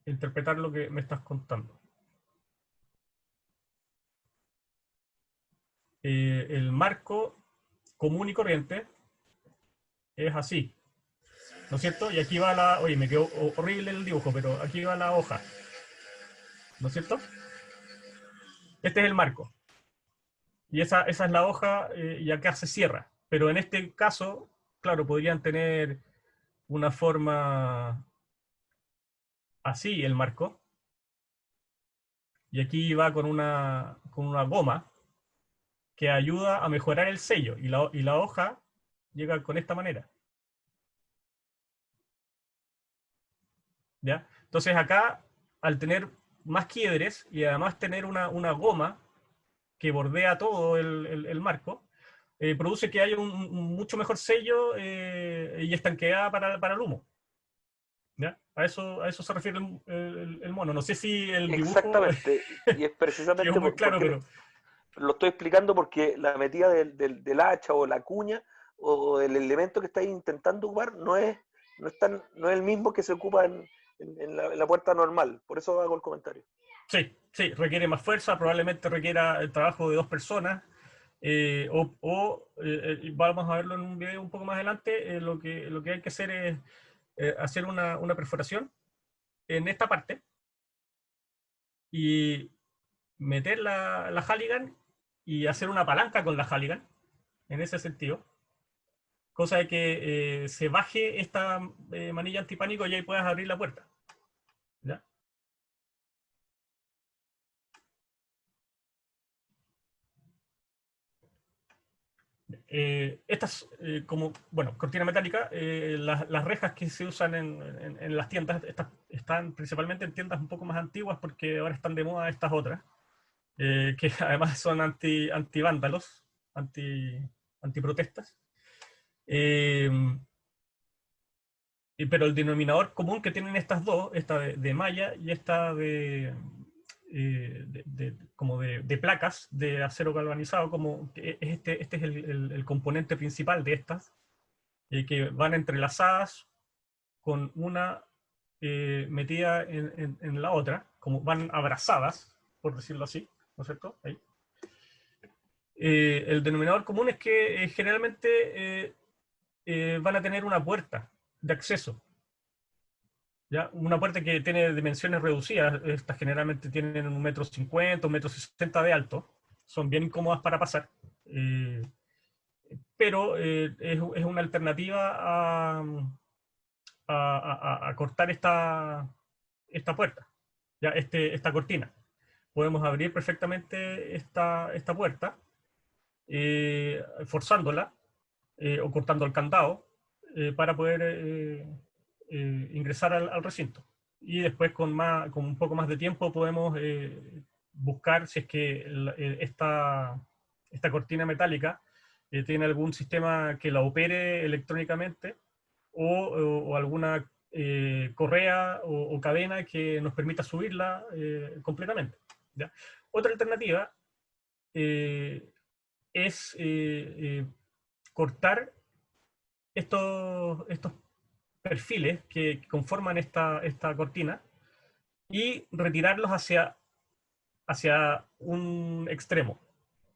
Speaker 4: interpretar lo que me estás contando. El marco común y corriente es así, ¿no es cierto? Y aquí va la... Oye, me quedó horrible el dibujo, pero aquí va la hoja, ¿no es cierto? Este es el marco. Y esa es la hoja y acá se cierra. Pero en este caso, claro, podrían tener una forma así el marco. Y aquí va con una goma que ayuda a mejorar el sello. Y la hoja llega con esta manera. ¿Ya? Entonces acá, al tener más quiebres y además tener una goma que bordea todo el marco, produce que haya un mucho mejor sello y estanqueada para el humo. ¿Ya? A eso se refiere el mono. No sé si el dibujo...
Speaker 9: Exactamente, y es precisamente
Speaker 4: quedó muy claro, pero...
Speaker 9: Lo estoy explicando porque la metida del hacha o la cuña o el elemento que estáis intentando ocupar no es el mismo que se ocupa en la puerta normal. Por eso hago el comentario.
Speaker 4: Sí, sí, requiere más fuerza, probablemente requiera el trabajo de dos personas, vamos a verlo en un video un poco más adelante, lo que hay que hacer es hacer una perforación en esta parte y meter la Halligan y hacer una palanca con la Halligan, en ese sentido, cosa de que se baje esta manilla antipánico y ahí puedas abrir la puerta. ¿Ya? Estas, como, bueno, cortina metálica, las rejas que se usan en las tiendas están principalmente en tiendas un poco más antiguas porque ahora están de moda estas otras, que además son antivándalos, antiprotestas. Pero el denominador común que tienen estas dos, esta de malla y esta como de placas de acero galvanizado, como que este es el componente principal de estas, que van entrelazadas con una metida en la otra, como van abrazadas, por decirlo así, ¿no es cierto? Ahí. El denominador común es que generalmente van a tener una puerta de acceso. ¿Ya? Una puerta que tiene dimensiones reducidas, estas generalmente tienen 1,50 m, 1,60 m de alto, son bien incómodas para pasar, pero es una alternativa a cortar esta puerta, ¿ya? Esta cortina. Podemos abrir perfectamente esta puerta, forzándola o cortando el candado para poder ingresar al recinto. Y después con un poco más de tiempo podemos buscar si es que esta cortina metálica tiene algún sistema que la opere electrónicamente o alguna correa o cadena que nos permita subirla completamente, ¿ya? Otra alternativa es cortar estos perfiles que conforman esta cortina y retirarlos hacia un extremo,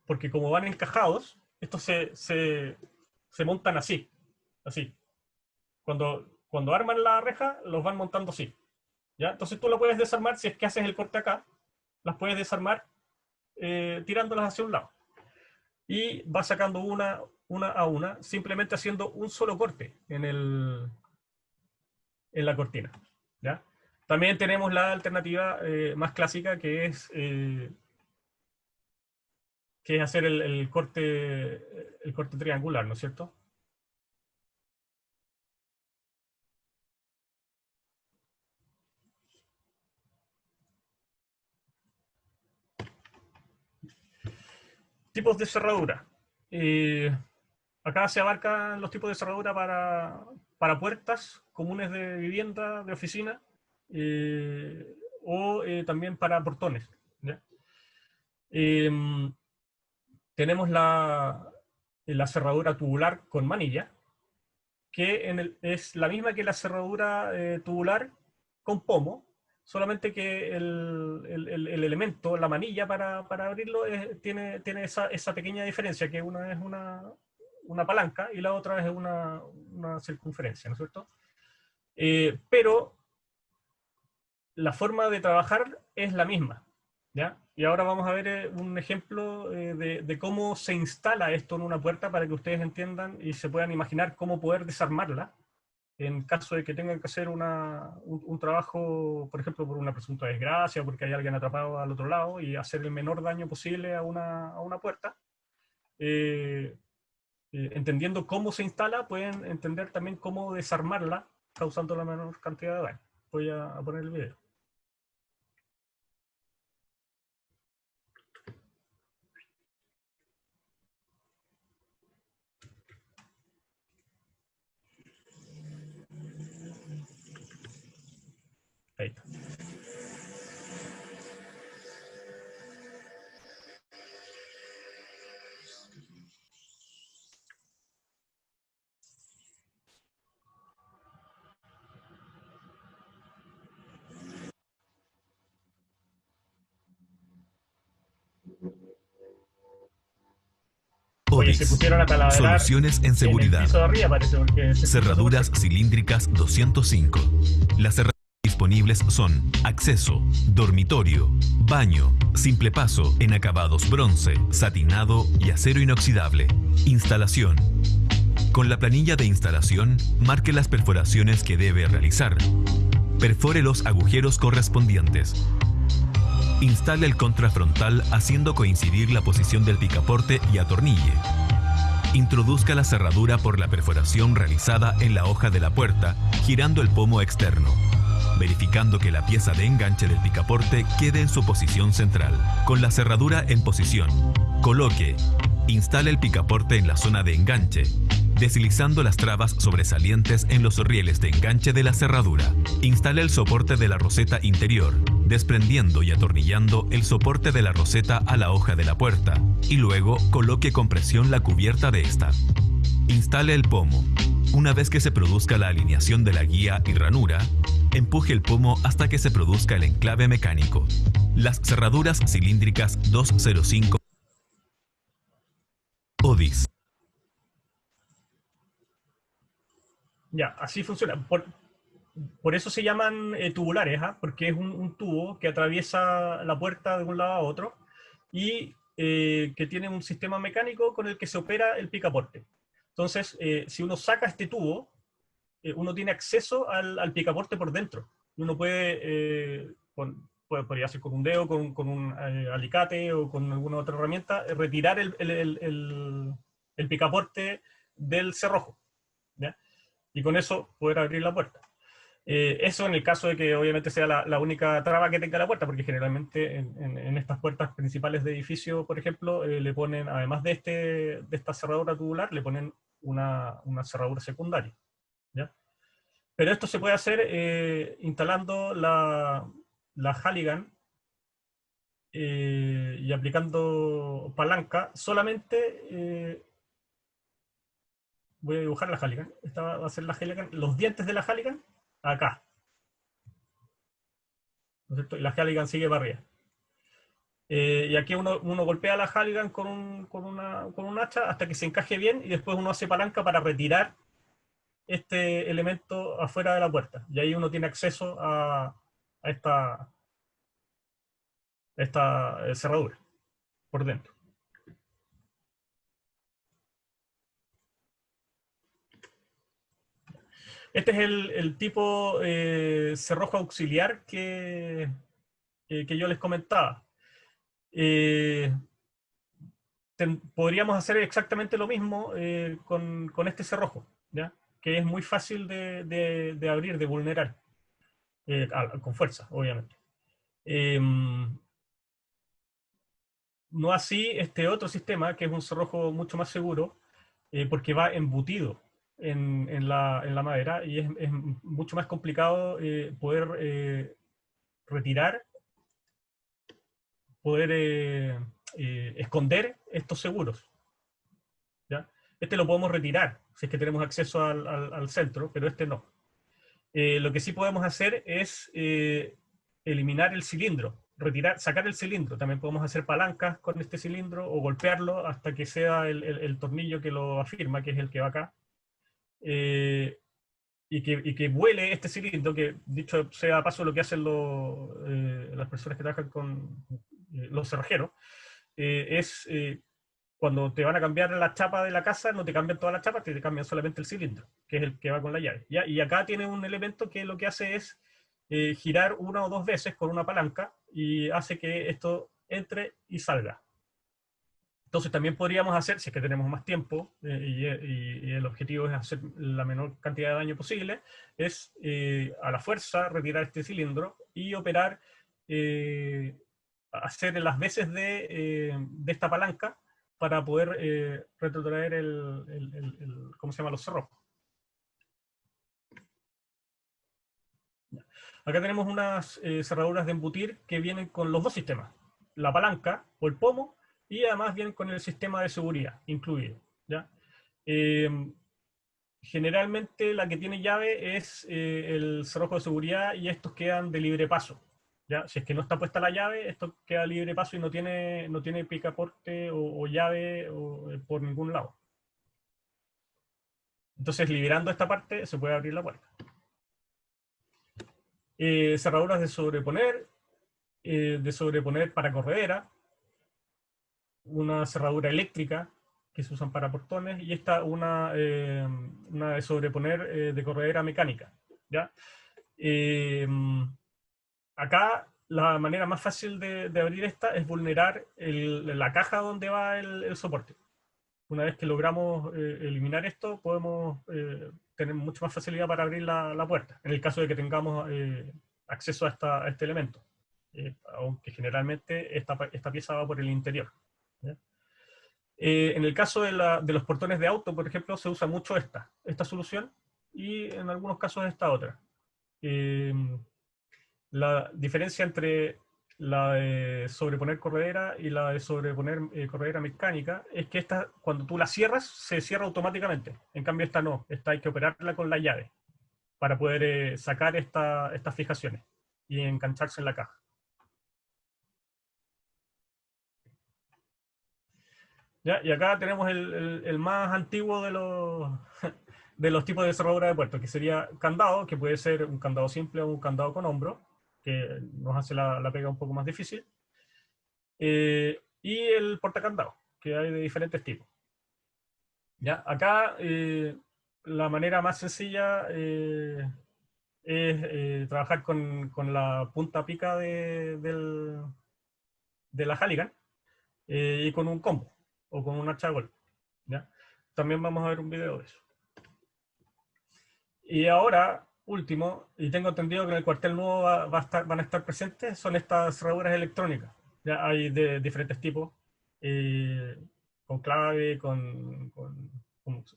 Speaker 4: porque como van encajados, estos se montan así. Cuando arman la reja, los van montando así, ¿ya? Entonces tú lo puedes desarmar, si es que haces el corte acá, las puedes desarmar tirándolas hacia un lado. Y vas sacando una a una, simplemente haciendo un solo corte en la cortina, ¿ya? También tenemos la alternativa más clásica, que es hacer el corte triangular, ¿no es cierto? Tipos de cerradura. Acá se abarcan los tipos de cerradura para puertas comunes de vivienda, de oficina, o también para portones, ¿ya? Tenemos la cerradura tubular con manilla, que es la misma que la cerradura tubular con pomo, solamente que el elemento, la manilla para abrirlo, tiene esa pequeña diferencia, que una es una palanca y la otra es una circunferencia, ¿no es cierto? Pero la forma de trabajar es la misma, ¿ya? Y ahora vamos a ver un ejemplo de cómo se instala esto en una puerta, para que ustedes entiendan y se puedan imaginar cómo poder desarmarla en caso de que tengan que hacer un trabajo, por ejemplo, por una presunta desgracia, porque hay alguien atrapado al otro lado, y hacer el menor daño posible a una puerta. Entendiendo cómo se instala, pueden entender también cómo desarmarla, causando la menor cantidad de daño. Voy a poner el video. Ahí está. Oye, se pusieron a taladrar.
Speaker 12: Soluciones en seguridad.
Speaker 4: En el piso de arriba, parece, porque
Speaker 12: cerraduras cilíndricas 205. Las cerraduras disponibles son acceso, dormitorio, baño, simple paso en acabados bronce, satinado y acero inoxidable. Instalación. Con la planilla de instalación, marque las perforaciones que debe realizar. Perfore los agujeros correspondientes. Instale el contrafrontal haciendo coincidir la posición del picaporte y atornille. Introduzca la cerradura por la perforación realizada en la hoja de la puerta, girando el pomo externo, verificando que la pieza de enganche del picaporte quede en su posición central. Con la cerradura en posición, coloque, instale el picaporte en la zona de enganche, deslizando las trabas sobresalientes en los rieles de enganche de la cerradura. Instale el soporte de la roseta interior, desprendiendo y atornillando el soporte de la roseta a la hoja de la puerta, y luego coloque con presión la cubierta de esta. Instale el pomo. Una vez que se produzca la alineación de la guía y ranura, Empuje el pomo hasta que se produzca el enclave mecánico. Las cerraduras cilíndricas 205 ODIS.
Speaker 4: Ya, así funciona. Por eso se llaman tubulares, porque es un tubo que atraviesa la puerta de un lado a otro y que tiene un sistema mecánico con el que se opera el picaporte. Entonces, si uno saca este tubo, uno tiene acceso al picaporte por dentro. Uno podría hacer con un dedo, con un alicate o con alguna otra herramienta, retirar el picaporte del cerrojo, ¿ya? Y con eso poder abrir la puerta. Eso en el caso de que obviamente sea la única traba que tenga la puerta, porque generalmente en estas puertas principales de edificio, por ejemplo, le ponen, además de esta cerradura tubular, le ponen una cerradura secundaria, ¿ya? Pero esto se puede hacer instalando la Halligan y aplicando palanca solamente. Voy a dibujar la Halligan. Esta va a ser la Halligan. Los dientes de la Halligan, acá. ¿No es cierto? Y la Halligan sigue para arriba. Y aquí uno golpea la Halligan con un hacha hasta que se encaje bien y después uno hace palanca para retirar este elemento afuera de la puerta. Y ahí uno tiene acceso a esta cerradura por dentro. Este es el tipo cerrojo auxiliar que yo les comentaba. Podríamos hacer exactamente lo mismo con este cerrojo, ¿ya? Que es muy fácil de abrir, de vulnerar, con fuerza, obviamente. No así este otro sistema, que es un cerrojo mucho más seguro, porque va embutido en la madera y es mucho más complicado poder retirar, poder esconder estos seguros, ¿ya? Este lo podemos retirar si es que tenemos acceso al centro, pero este no. Lo que sí podemos hacer es eliminar el cilindro, sacar el cilindro. También podemos hacer palancas con este cilindro o golpearlo hasta que sea el tornillo que lo afirma, que es el que va acá. Y que vuele este cilindro, que dicho sea a paso lo que hacen las personas que trabajan con los cerrajeros, es cuando te van a cambiar la chapa de la casa, no te cambian toda la chapa, te cambian solamente el cilindro, que es el que va con la llave, ¿ya? Y acá tiene un elemento que lo que hace es girar una o dos veces con una palanca y hace que esto entre y salga. Entonces también podríamos hacer, si es que tenemos más tiempo, y el objetivo es hacer la menor cantidad de daño posible, es a la fuerza retirar este cilindro y operar, hacer las veces de esta palanca para poder retrotraer ¿cómo se llama? Los cerrojos. Acá tenemos unas cerraduras de embutir que vienen con los dos sistemas, la palanca o el pomo, y además vienen con el sistema de seguridad incluido, ¿ya? Generalmente la que tiene llave es el cerrojo de seguridad y estos quedan de libre paso, ¿ya? Si es que no está puesta la llave, esto queda de libre paso y no tiene picaporte o llave por ningún lado. Entonces, liberando esta parte, se puede abrir la puerta. Cerraduras de sobreponer para corredera, una cerradura eléctrica que se usan para portones, y esta una de sobreponer de corredera mecánica, ¿ya? Acá la manera más fácil de abrir esta es vulnerar la caja donde va el soporte. Una vez que logramos eliminar esto, podemos tener mucha más facilidad para abrir la puerta, en el caso de que tengamos acceso a este elemento, aunque generalmente esta pieza va por el interior, ¿ya? En el caso de los portones de auto, por ejemplo, se usa mucho esta solución, y en algunos casos esta otra. La diferencia entre la de sobreponer corredera y la de sobreponer corredera mecánica es que esta, cuando tú la cierras, se cierra automáticamente. En cambio esta no, esta hay que operarla con la llave. para poder sacar estas fijaciones y engancharse en la caja. ¿Ya? Y acá tenemos el más antiguo de los tipos de cerradura de puerto, que sería candado, que puede ser un candado simple o un candado con hombro, que nos hace la pega un poco más difícil. Y el portacandado, que hay de diferentes tipos. ¿Ya? Acá la manera más sencilla es trabajar con la punta pica de la Halligan y con un combo o con un hacha de golpe. ¿Ya? También vamos a ver un video de eso. Y ahora, último, y tengo entendido que en el cuartel nuevo van a estar presentes, son estas cerraduras electrónicas. Ya hay de diferentes tipos, con clave, con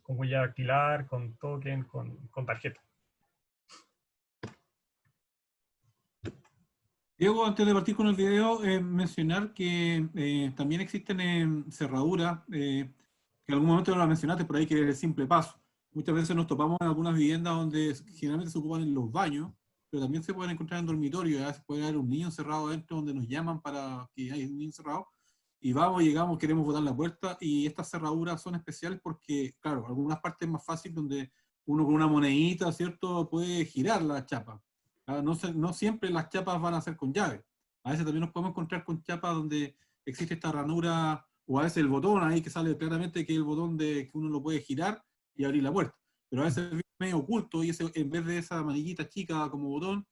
Speaker 4: huella dactilar, con token, con tarjeta.
Speaker 1: Diego, antes de partir con el video, mencionar que también existen cerraduras, que en algún momento no las mencionaste por ahí, que es el simple paso. Muchas veces nos topamos en algunas viviendas donde generalmente se ocupan en los baños, pero también se pueden encontrar en dormitorio. A veces puede haber un niño encerrado adentro donde nos llaman para que hay un niño encerrado, y vamos, llegamos, queremos botar la puerta, y estas cerraduras son especiales porque, claro, algunas partes es más fácil donde uno con una monedita, ¿cierto?, puede girar la chapa. No siempre las chapas van a ser con llave. A veces también nos podemos encontrar con chapas donde existe esta ranura, o a veces el botón ahí que sale claramente que es el botón que uno lo puede girar y abrir la puerta. Pero a veces es medio oculto y en vez de esa manillita chica como botón,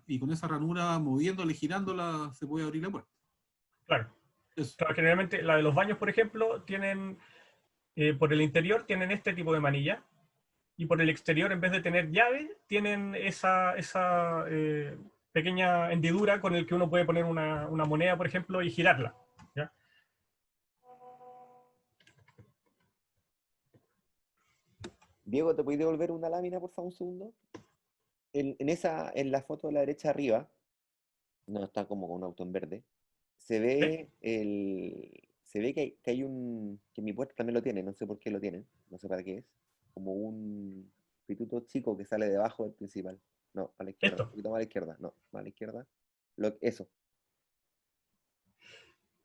Speaker 1: y con esa ranura moviéndola y girándola se puede abrir la puerta.
Speaker 4: Claro. Claro, generalmente la de los baños, por ejemplo, tienen por el interior tienen este tipo de manilla, y por el exterior, en vez de tener llave, tienen esa pequeña hendidura con el que uno puede poner una moneda, por ejemplo, y girarla. ¿Ya?
Speaker 3: Diego, ¿te puedes devolver una lámina, por favor, un segundo? En la foto de la derecha arriba, no, está como con un auto en verde, se ve que hay que mi puerta también lo tiene, no sé por qué lo tiene, no sé para qué es, como un pituto chico que sale debajo del principal. No, a la izquierda,
Speaker 4: ¿Esto?
Speaker 3: un poquito más a la izquierda, no, más a la izquierda. Eso.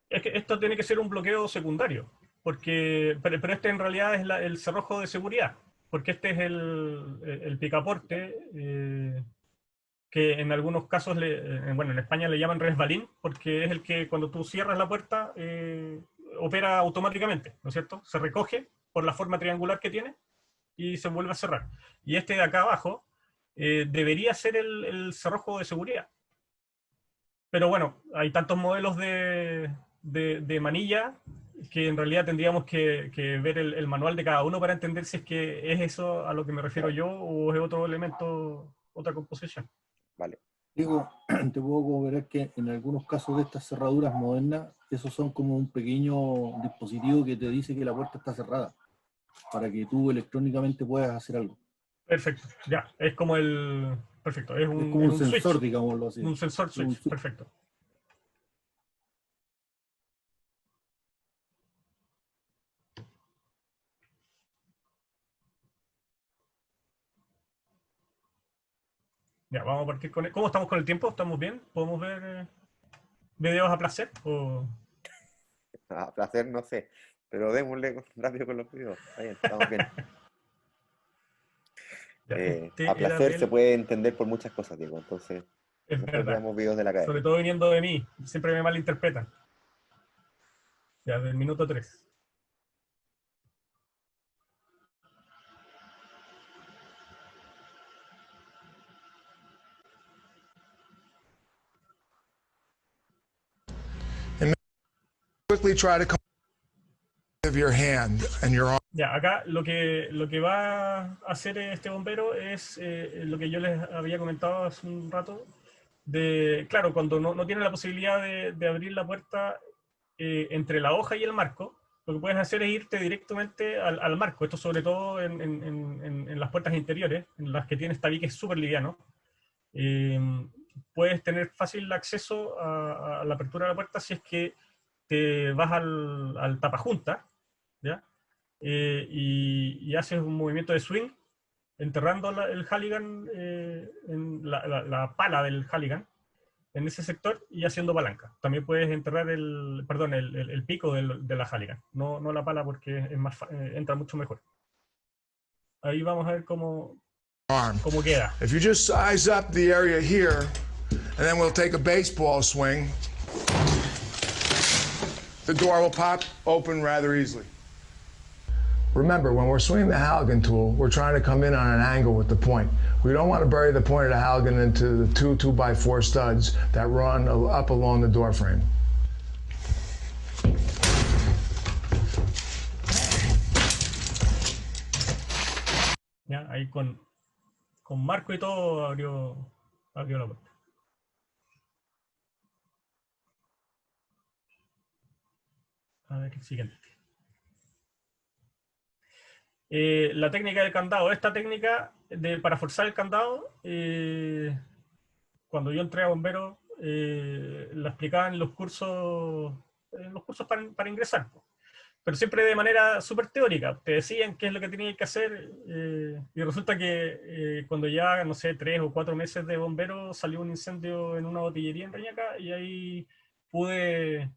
Speaker 4: Es que esto tiene que ser un bloqueo secundario, pero este en realidad es el cerrojo de seguridad, porque este es el picaporte, que en algunos casos, bueno, en España le llaman resbalín, porque es el que cuando tú cierras la puerta opera automáticamente, ¿no es cierto? Se recoge por la forma triangular que tiene y se vuelve a cerrar. Y este de acá abajo debería ser el cerrojo de seguridad. Pero bueno, hay tantos modelos de manilla que en realidad tendríamos que ver el manual de cada uno para entender si es que es eso a lo que me refiero yo o es otro elemento, otra composición.
Speaker 3: Vale.
Speaker 5: Diego, te puedo cooperar que en algunos casos de estas cerraduras modernas, esos son como un pequeño dispositivo que te dice que la puerta está cerrada, para que tú electrónicamente puedas hacer algo.
Speaker 4: Perfecto, ya, es como perfecto, es
Speaker 5: como un sensor,
Speaker 4: switch,
Speaker 5: digámoslo así.
Speaker 4: Un sensor switch, perfecto. Ya, vamos a partir con... ¿Cómo estamos con el tiempo? ¿Estamos bien? ¿Podemos ver videos a placer?
Speaker 3: A placer, no sé, pero démosle rápido con los videos. Está bien, estamos bien. A placer se puede entender por muchas cosas, Diego, entonces
Speaker 4: es verdad.
Speaker 3: Videos de la cadena.
Speaker 4: Sobre todo viniendo de mí, siempre me malinterpretan. Ya, del minuto 3.
Speaker 13: Quickly try to come of your hand and your arm.
Speaker 4: Ya, acá lo que va a hacer este bombero es lo que yo les había comentado hace un rato, claro, cuando no tiene la posibilidad de abrir la puerta entre la hoja y el marco, lo que puedes hacer es irte directamente al marco, esto sobre todo en las puertas interiores, en las que tienes tabiques súper livianos. Puedes tener fácil acceso a la apertura de la puerta si es que te vas al tapajunta, ¿ya? Y haces un movimiento de swing enterrando el Halligan, en la pala del Halligan, en ese sector y haciendo palanca. También puedes enterrar el pico de la Halligan, no la pala porque es más, entra mucho mejor. Ahí vamos a ver cómo queda.
Speaker 13: If you just size up the area here, and then we'll take a baseball swing, the door will pop open rather easily. Remember, when we're swinging the Halligan tool, we're trying to come in on an angle with the point. We don't want to bury the point of the Halligan into the two 2x4 studs that run up along the door frame.
Speaker 4: Ya, ahí con marco y todo abrió la puerta. A ver el siguiente. La técnica del candado. Esta técnica para forzar el candado, cuando yo entré a bombero, la explicaban en los cursos para ingresar. Pero siempre de manera súper teórica. Te decían qué es lo que tenías que hacer y resulta que cuando ya, no sé, 3 o 4 meses de bombero salió un incendio en una botillería en Reñaca y ahí pude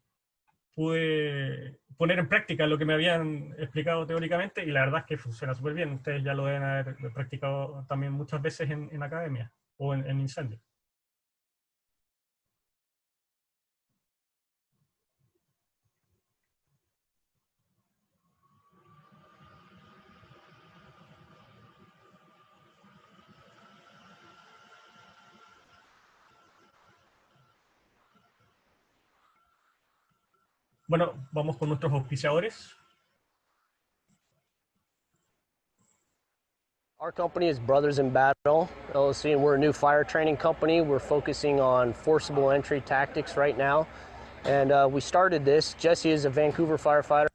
Speaker 4: poner en práctica lo que me habían explicado teóricamente y la verdad es que funciona súper bien. Ustedes ya lo deben haber practicado también muchas veces en academia o en incendios. Bueno, vamos con nuestros auspiciadores.
Speaker 14: Our company is Brothers in Battle LLC, and we're a new fire training company. We're focusing on forcible entry tactics right now. And we started this. Jesse is a Vancouver firefighter.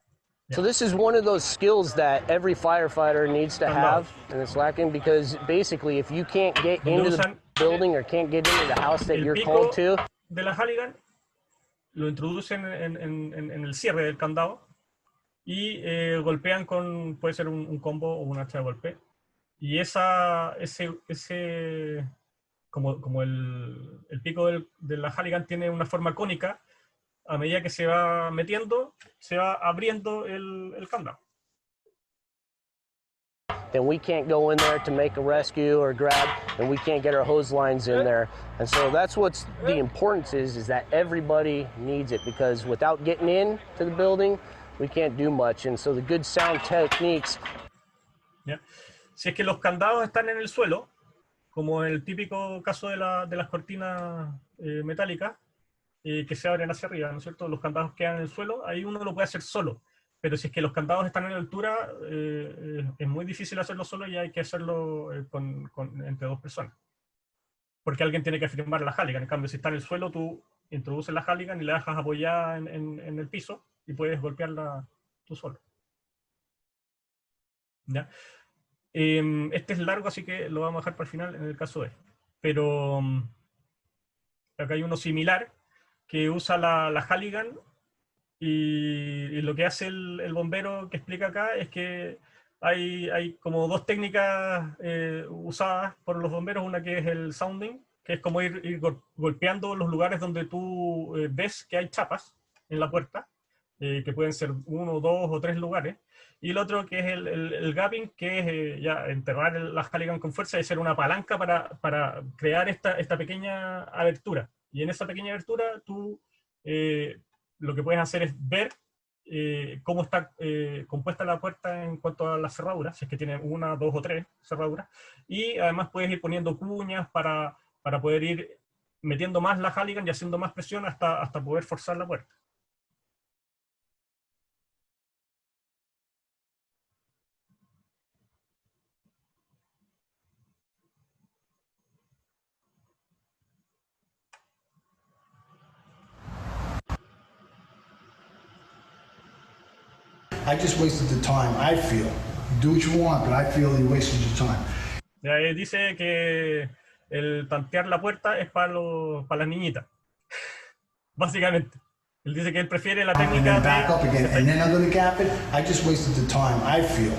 Speaker 14: Yeah. So this is one of those skills that every firefighter needs to have, and it's lacking because basically if you can't get into the building or can't get into the house that you're called to.
Speaker 4: De la Halligan lo introducen en el cierre del candado y golpean con, puede ser un combo o un hacha de golpe. Y como el pico de la Halligan tiene una forma cónica, a medida que se va metiendo, se va abriendo el candado.
Speaker 14: Then we can't go in there to make a rescue or grab, and we can't get our hose lines in there. And so that's what's the importance is that everybody needs it, because without getting in to the building, we can't do much. And so the good sound techniques.
Speaker 4: Yeah. Si es que los candados están en el suelo, como en el típico caso de las cortinas metálicas, que se abren hacia arriba, ¿no es cierto? Los candados quedan en el suelo, ahí uno lo puede hacer solo. Pero si es que los candados están en la altura, es muy difícil hacerlo solo y hay que hacerlo entre 2 personas. Porque alguien tiene que firmar la Halligan. En cambio, si está en el suelo, tú introduces la Halligan y la dejas apoyada en el piso y puedes golpearla tú solo. ¿Ya? Este es largo, así que lo vamos a dejar para el final en el caso de. Pero acá hay uno similar que usa la Halligan. Y lo que hace el bombero que explica acá es que hay como 2 técnicas usadas por los bomberos. Una que es el sounding, que es como ir golpeando los lugares donde tú ves que hay chapas en la puerta, que pueden ser 1, 2 o 3 lugares. Y el otro que es el gapping, que es ya enterrar la Halligan con fuerza y hacer una palanca para crear esta pequeña abertura. Y en esa pequeña abertura tú lo que puedes hacer es ver cómo está compuesta la puerta en cuanto a las cerraduras, si es que tiene 1, 2 o 3 cerraduras, y además puedes ir poniendo cuñas para poder ir metiendo más la Halligan y haciendo más presión hasta poder forzar la puerta.
Speaker 15: I just wasted the time, I feel. Do what you want, but I feel you wasted your time.
Speaker 4: Dice que el tantear la puerta es para las niñitas. Básicamente. Él dice que él prefiere la técnica
Speaker 15: and then back up again, and then I'm going to gap it. I just wasted the time, I feel.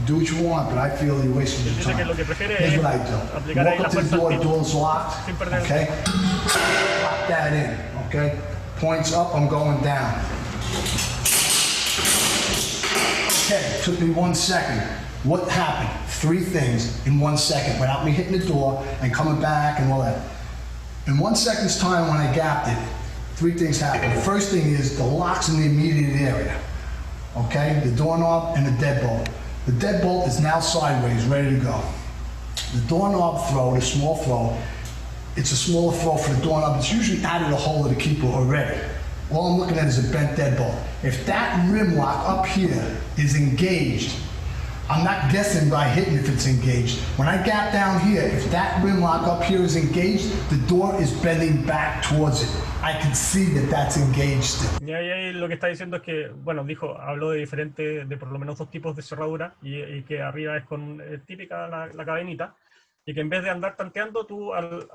Speaker 15: Do what you want, but I feel you're wasting your
Speaker 4: Dice que
Speaker 15: time.
Speaker 4: lo que prefiere
Speaker 15: Here's
Speaker 4: es
Speaker 15: what I do.
Speaker 4: aplicar ahí
Speaker 15: Walk
Speaker 4: la
Speaker 15: up to the
Speaker 4: fuerza
Speaker 15: door,
Speaker 4: al tiro,
Speaker 15: door's locked,
Speaker 4: sin perder el
Speaker 15: okay?
Speaker 4: tiempo.
Speaker 15: Lock that in, okay? Points up, I'm going down. Okay, took me 1 second. What happened? 3 things in 1 second without me hitting the door and coming back and all that. In 1 second's time when I gapped it, 3 things happened. The first thing is the lock's in the immediate area. Okay, the doorknob and the deadbolt. The deadbolt is now sideways, ready to go. The doorknob throw, the small throw, it's a smaller throw for the doorknob. It's usually out of the hole of the keeper already. All I'm looking at is a bent deadbolt. If that rim lock up here is engaged, I'm not guessing by hitting if it's engaged. When I gap down here, if that rim lock up here is engaged, the door is bending back towards it. I can see that that's engaged still.
Speaker 4: Y ahí lo que está diciendo es que, bueno, habló de diferentes, de por lo menos 2 tipos de cerradura, y que arriba es con típica la cadenita, y que en vez de andar tanteando, tú al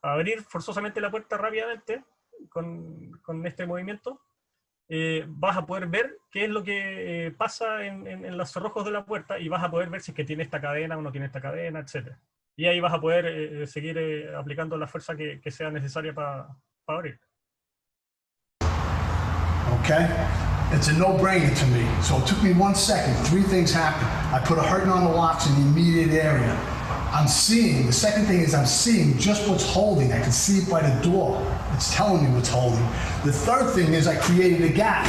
Speaker 4: abrir forzosamente la puerta rápidamente, con este movimiento, vas a poder ver qué es lo que pasa en los cerrojos de la puerta, y vas a poder ver si es que tiene esta cadena o no tiene esta cadena, etc. Y ahí vas a poder seguir aplicando la fuerza que sea necesaria para abrir.
Speaker 15: Okay? It's a no-brainer to me. So it took me 1 second. 3 things happened. I put a hurting on the locks in the immediate area. I'm seeing, the second thing is I'm seeing just what's holding. I can see it by the door. It's telling me what's holding. The third thing is I created a gap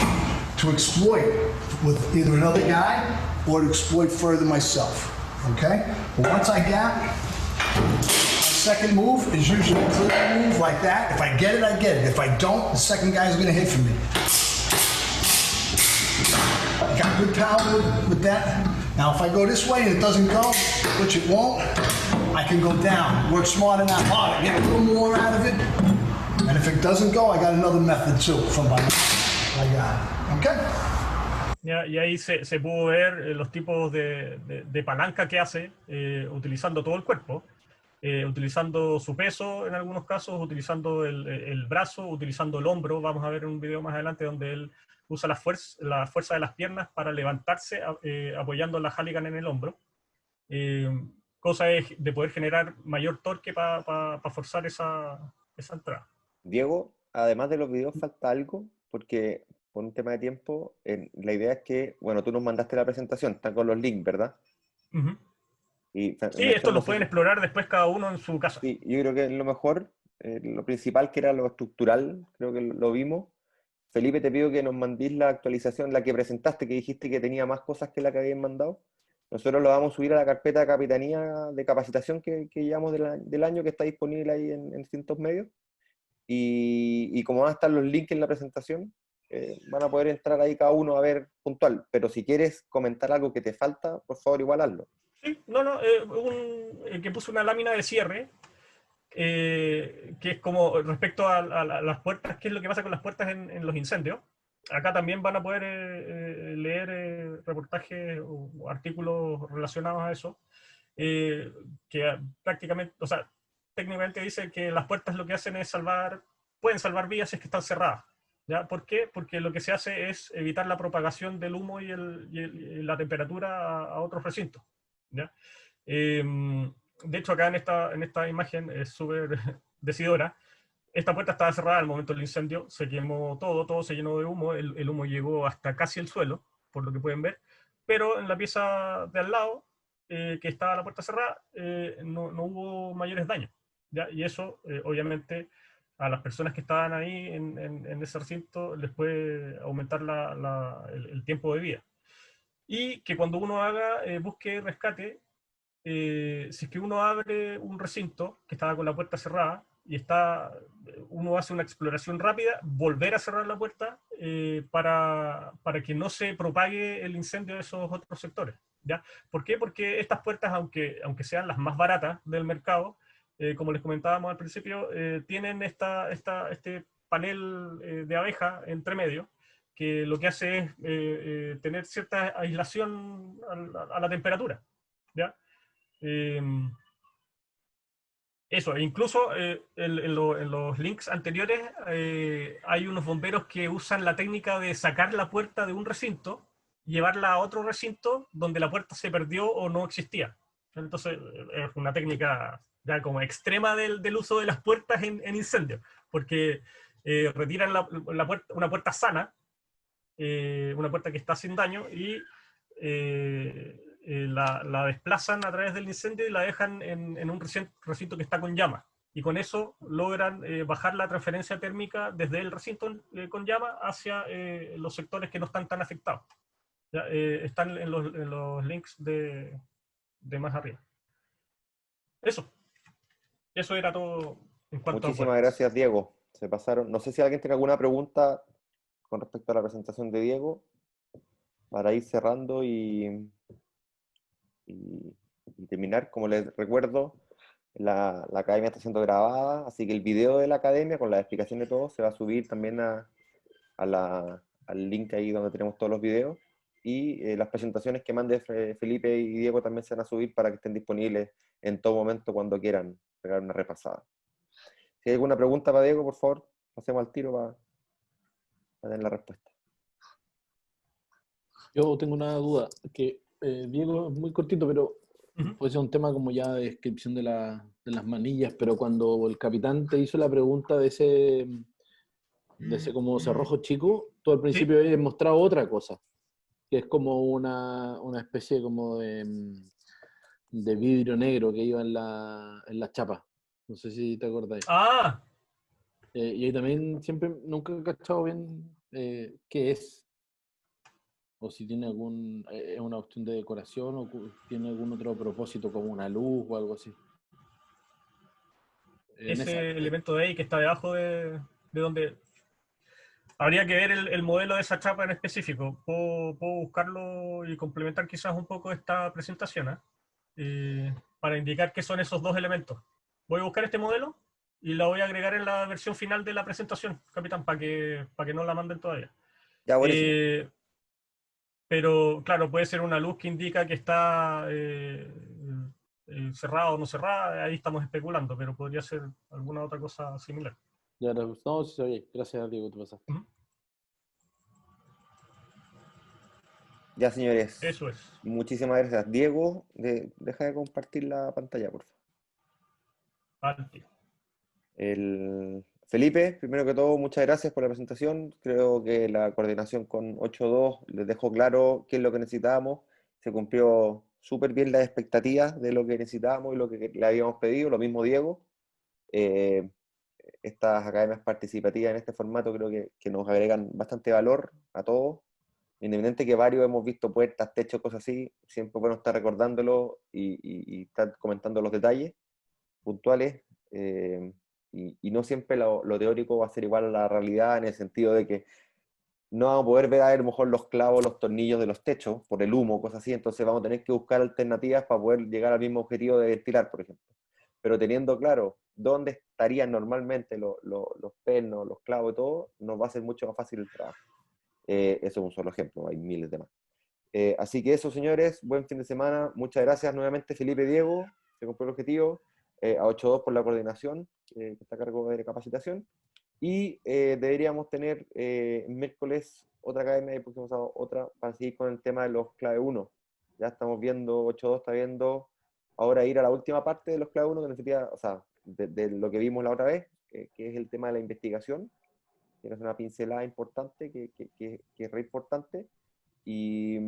Speaker 15: to exploit with either another guy or to exploit further myself. Okay? But once I gap, second move is usually a clear move like that. If I get it, I get it. If I don't, the second guy is going to hit for me. I got good power with that. Now, if I go this way and it doesn't go, which it won't, I can go down. Work smarter, not harder. Get a little more out of it. And if it doesn't go, I got another method too from my I got it. Okay?
Speaker 4: Y ahí se pudo ver los tipos de palanca que hace, utilizando todo el cuerpo, utilizando su peso en algunos casos, utilizando el brazo, utilizando el hombro. Vamos a ver un video más adelante donde él usa la fuerza de las piernas para levantarse, apoyando la Halligan en el hombro. Cosa de poder generar mayor torque para forzar esa entrada.
Speaker 3: Diego, además de los videos falta algo, porque por un tema de tiempo, la idea es que, bueno, tú nos mandaste la presentación, están con los links, ¿verdad?
Speaker 4: Uh-huh.
Speaker 3: Sí,
Speaker 4: esto lo pueden explorar después cada uno en su casa.
Speaker 3: Sí, yo creo que lo mejor, lo principal que era lo estructural, creo que lo vimos. Felipe, te pido que nos mandís la actualización, la que presentaste, que dijiste que tenía más cosas que la que habían mandado. Nosotros lo vamos a subir a la carpeta de capitanía de capacitación que llevamos del año, que está disponible ahí en distintos medios. Y como van a estar los links en la presentación, van a poder entrar ahí cada uno a ver puntual. Pero si quieres comentar algo que te falta, por favor, igual hazlo.
Speaker 4: Sí, que puso una lámina de cierre, que es como respecto a las puertas, qué es lo que pasa con las puertas en los incendios. Acá también van a poder leer reportajes o artículos relacionados a eso, que prácticamente, o sea, técnicamente dice que las puertas lo que hacen es pueden salvar vidas si es que están cerradas. ¿Ya? ¿Por qué? Porque lo que se hace es evitar la propagación del humo y la temperatura a otros recintos. ¿Ya? De hecho, acá en esta imagen es súper decidora. Esta puerta estaba cerrada al momento del incendio, se quemó todo se llenó de humo, el humo llegó hasta casi el suelo, por lo que pueden ver, pero en la pieza de al lado, que estaba la puerta cerrada, no hubo mayores daños. ¿Ya? Y eso, obviamente, a las personas que estaban ahí en ese recinto les puede aumentar el tiempo de vida. Y que cuando uno busque rescate, si es que uno abre un recinto que estaba con la puerta cerrada y uno hace una exploración rápida, volver a cerrar la puerta para que no se propague el incendio de esos otros sectores. ¿Ya? ¿Por qué? Porque estas puertas, aunque sean las más baratas del mercado, como les comentábamos al principio, tienen este panel de abeja entre medio, que lo que hace es tener cierta aislación a la temperatura. ¿Ya? Eso, incluso en los links anteriores hay unos bomberos que usan la técnica de sacar la puerta de un recinto llevarla a otro recinto donde la puerta se perdió o no existía. Entonces, es una técnica ya como extrema del uso de las puertas en incendios, porque retiran una puerta sana, una puerta que está sin daño, y la desplazan a través del incendio y la dejan en un recinto que está con llamas. Y con eso logran bajar la transferencia térmica desde el recinto con llama hacia los sectores que no están tan afectados. Ya, están en los links de más arriba. Eso era todo en cuanto
Speaker 3: Muchísimas gracias, Diego. Se pasaron. No sé si alguien tiene alguna pregunta con respecto a la presentación de Diego, para ir cerrando y terminar. Como les recuerdo, la academia está siendo grabada, así que el video de la academia con la explicación de todo se va a subir también al link ahí donde tenemos todos los videos, y las presentaciones que mande Felipe y Diego también se van a subir para que estén disponibles en todo momento cuando quieran pegar una repasada. Si hay alguna pregunta para Diego, por favor, pasemos al tiro para tener la respuesta.
Speaker 10: Yo tengo una duda, que Diego, es muy cortito, pero puede ser un tema como ya de descripción de las manillas, pero cuando el capitán te hizo la pregunta de ese como cerrojo chico, tú al principio habías mostrado otra cosa, que es como una especie como de vidrio negro que iba en la chapa. No sé si te acordáis.
Speaker 4: ¡Ah!
Speaker 10: Y ahí también nunca he cachado bien qué es. O si tiene es una opción de decoración o tiene algún otro propósito como una luz o algo así.
Speaker 4: Ese elemento de ahí que está debajo de donde... Habría que ver el modelo de esa chapa en específico. Puedo buscarlo y complementar quizás un poco esta presentación, para indicar qué son esos dos elementos. Voy a buscar este modelo y la voy a agregar en la versión final de la presentación, capitán, para que no la manden todavía.
Speaker 3: Ya, buenísimo.
Speaker 4: Pero claro, puede ser una luz que indica que está cerrada o no cerrada, ahí estamos especulando, pero podría ser alguna otra cosa similar.
Speaker 10: Ya, no, sí, oye, gracias, Diego, te pasaste.
Speaker 3: Ya, señores.
Speaker 4: Eso es.
Speaker 3: Muchísimas gracias. Diego, deja de compartir la pantalla, por favor. Felipe, primero que todo, muchas gracias por la presentación. Creo que la coordinación con 8.2 les dejó claro qué es lo que necesitábamos. Se cumplió súper bien las expectativas de lo que necesitábamos y lo que le habíamos pedido. Lo mismo Diego. Estas academias participativas en este formato creo que nos agregan bastante valor a todos. Independiente que varios hemos visto puertas, techos, cosas así, siempre bueno estar recordándolo y estar comentando los detalles puntuales. Y no siempre lo teórico va a ser igual a la realidad, en el sentido de que no vamos a poder ver a lo mejor los clavos, los tornillos de los techos, por el humo, cosas así, entonces vamos a tener que buscar alternativas para poder llegar al mismo objetivo de ventilar, por ejemplo. Pero teniendo claro dónde estarían normalmente los pernos, los clavos y todo, nos va a ser mucho más fácil el trabajo. Eso es un solo ejemplo, hay miles de más. Así que eso, señores, buen fin de semana. Muchas gracias nuevamente, Felipe y Diego, se cumplió el objetivo. A 8.2 por la coordinación, que está a cargo de capacitación. Y deberíamos tener miércoles otra academia y el próximo sábado otra para seguir con el tema de los clave 1. Ya estamos viendo, 8.2 está viendo ahora ir a la última parte de los clave 1, que necesita, o sea, de lo que vimos la otra vez, que es el tema de la investigación, que es una pincelada importante, que es re importante. Y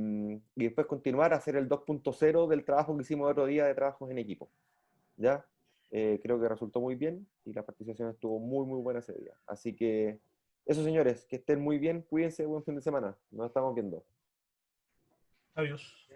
Speaker 3: después continuar a hacer el 2.0 del trabajo que hicimos el otro día de trabajos en equipo. ¿Ya? Creo que resultó muy bien y la participación estuvo muy, muy buena ese día. Así que eso, señores, que estén muy bien, cuídense, buen fin de semana. Nos estamos viendo.
Speaker 4: Adiós.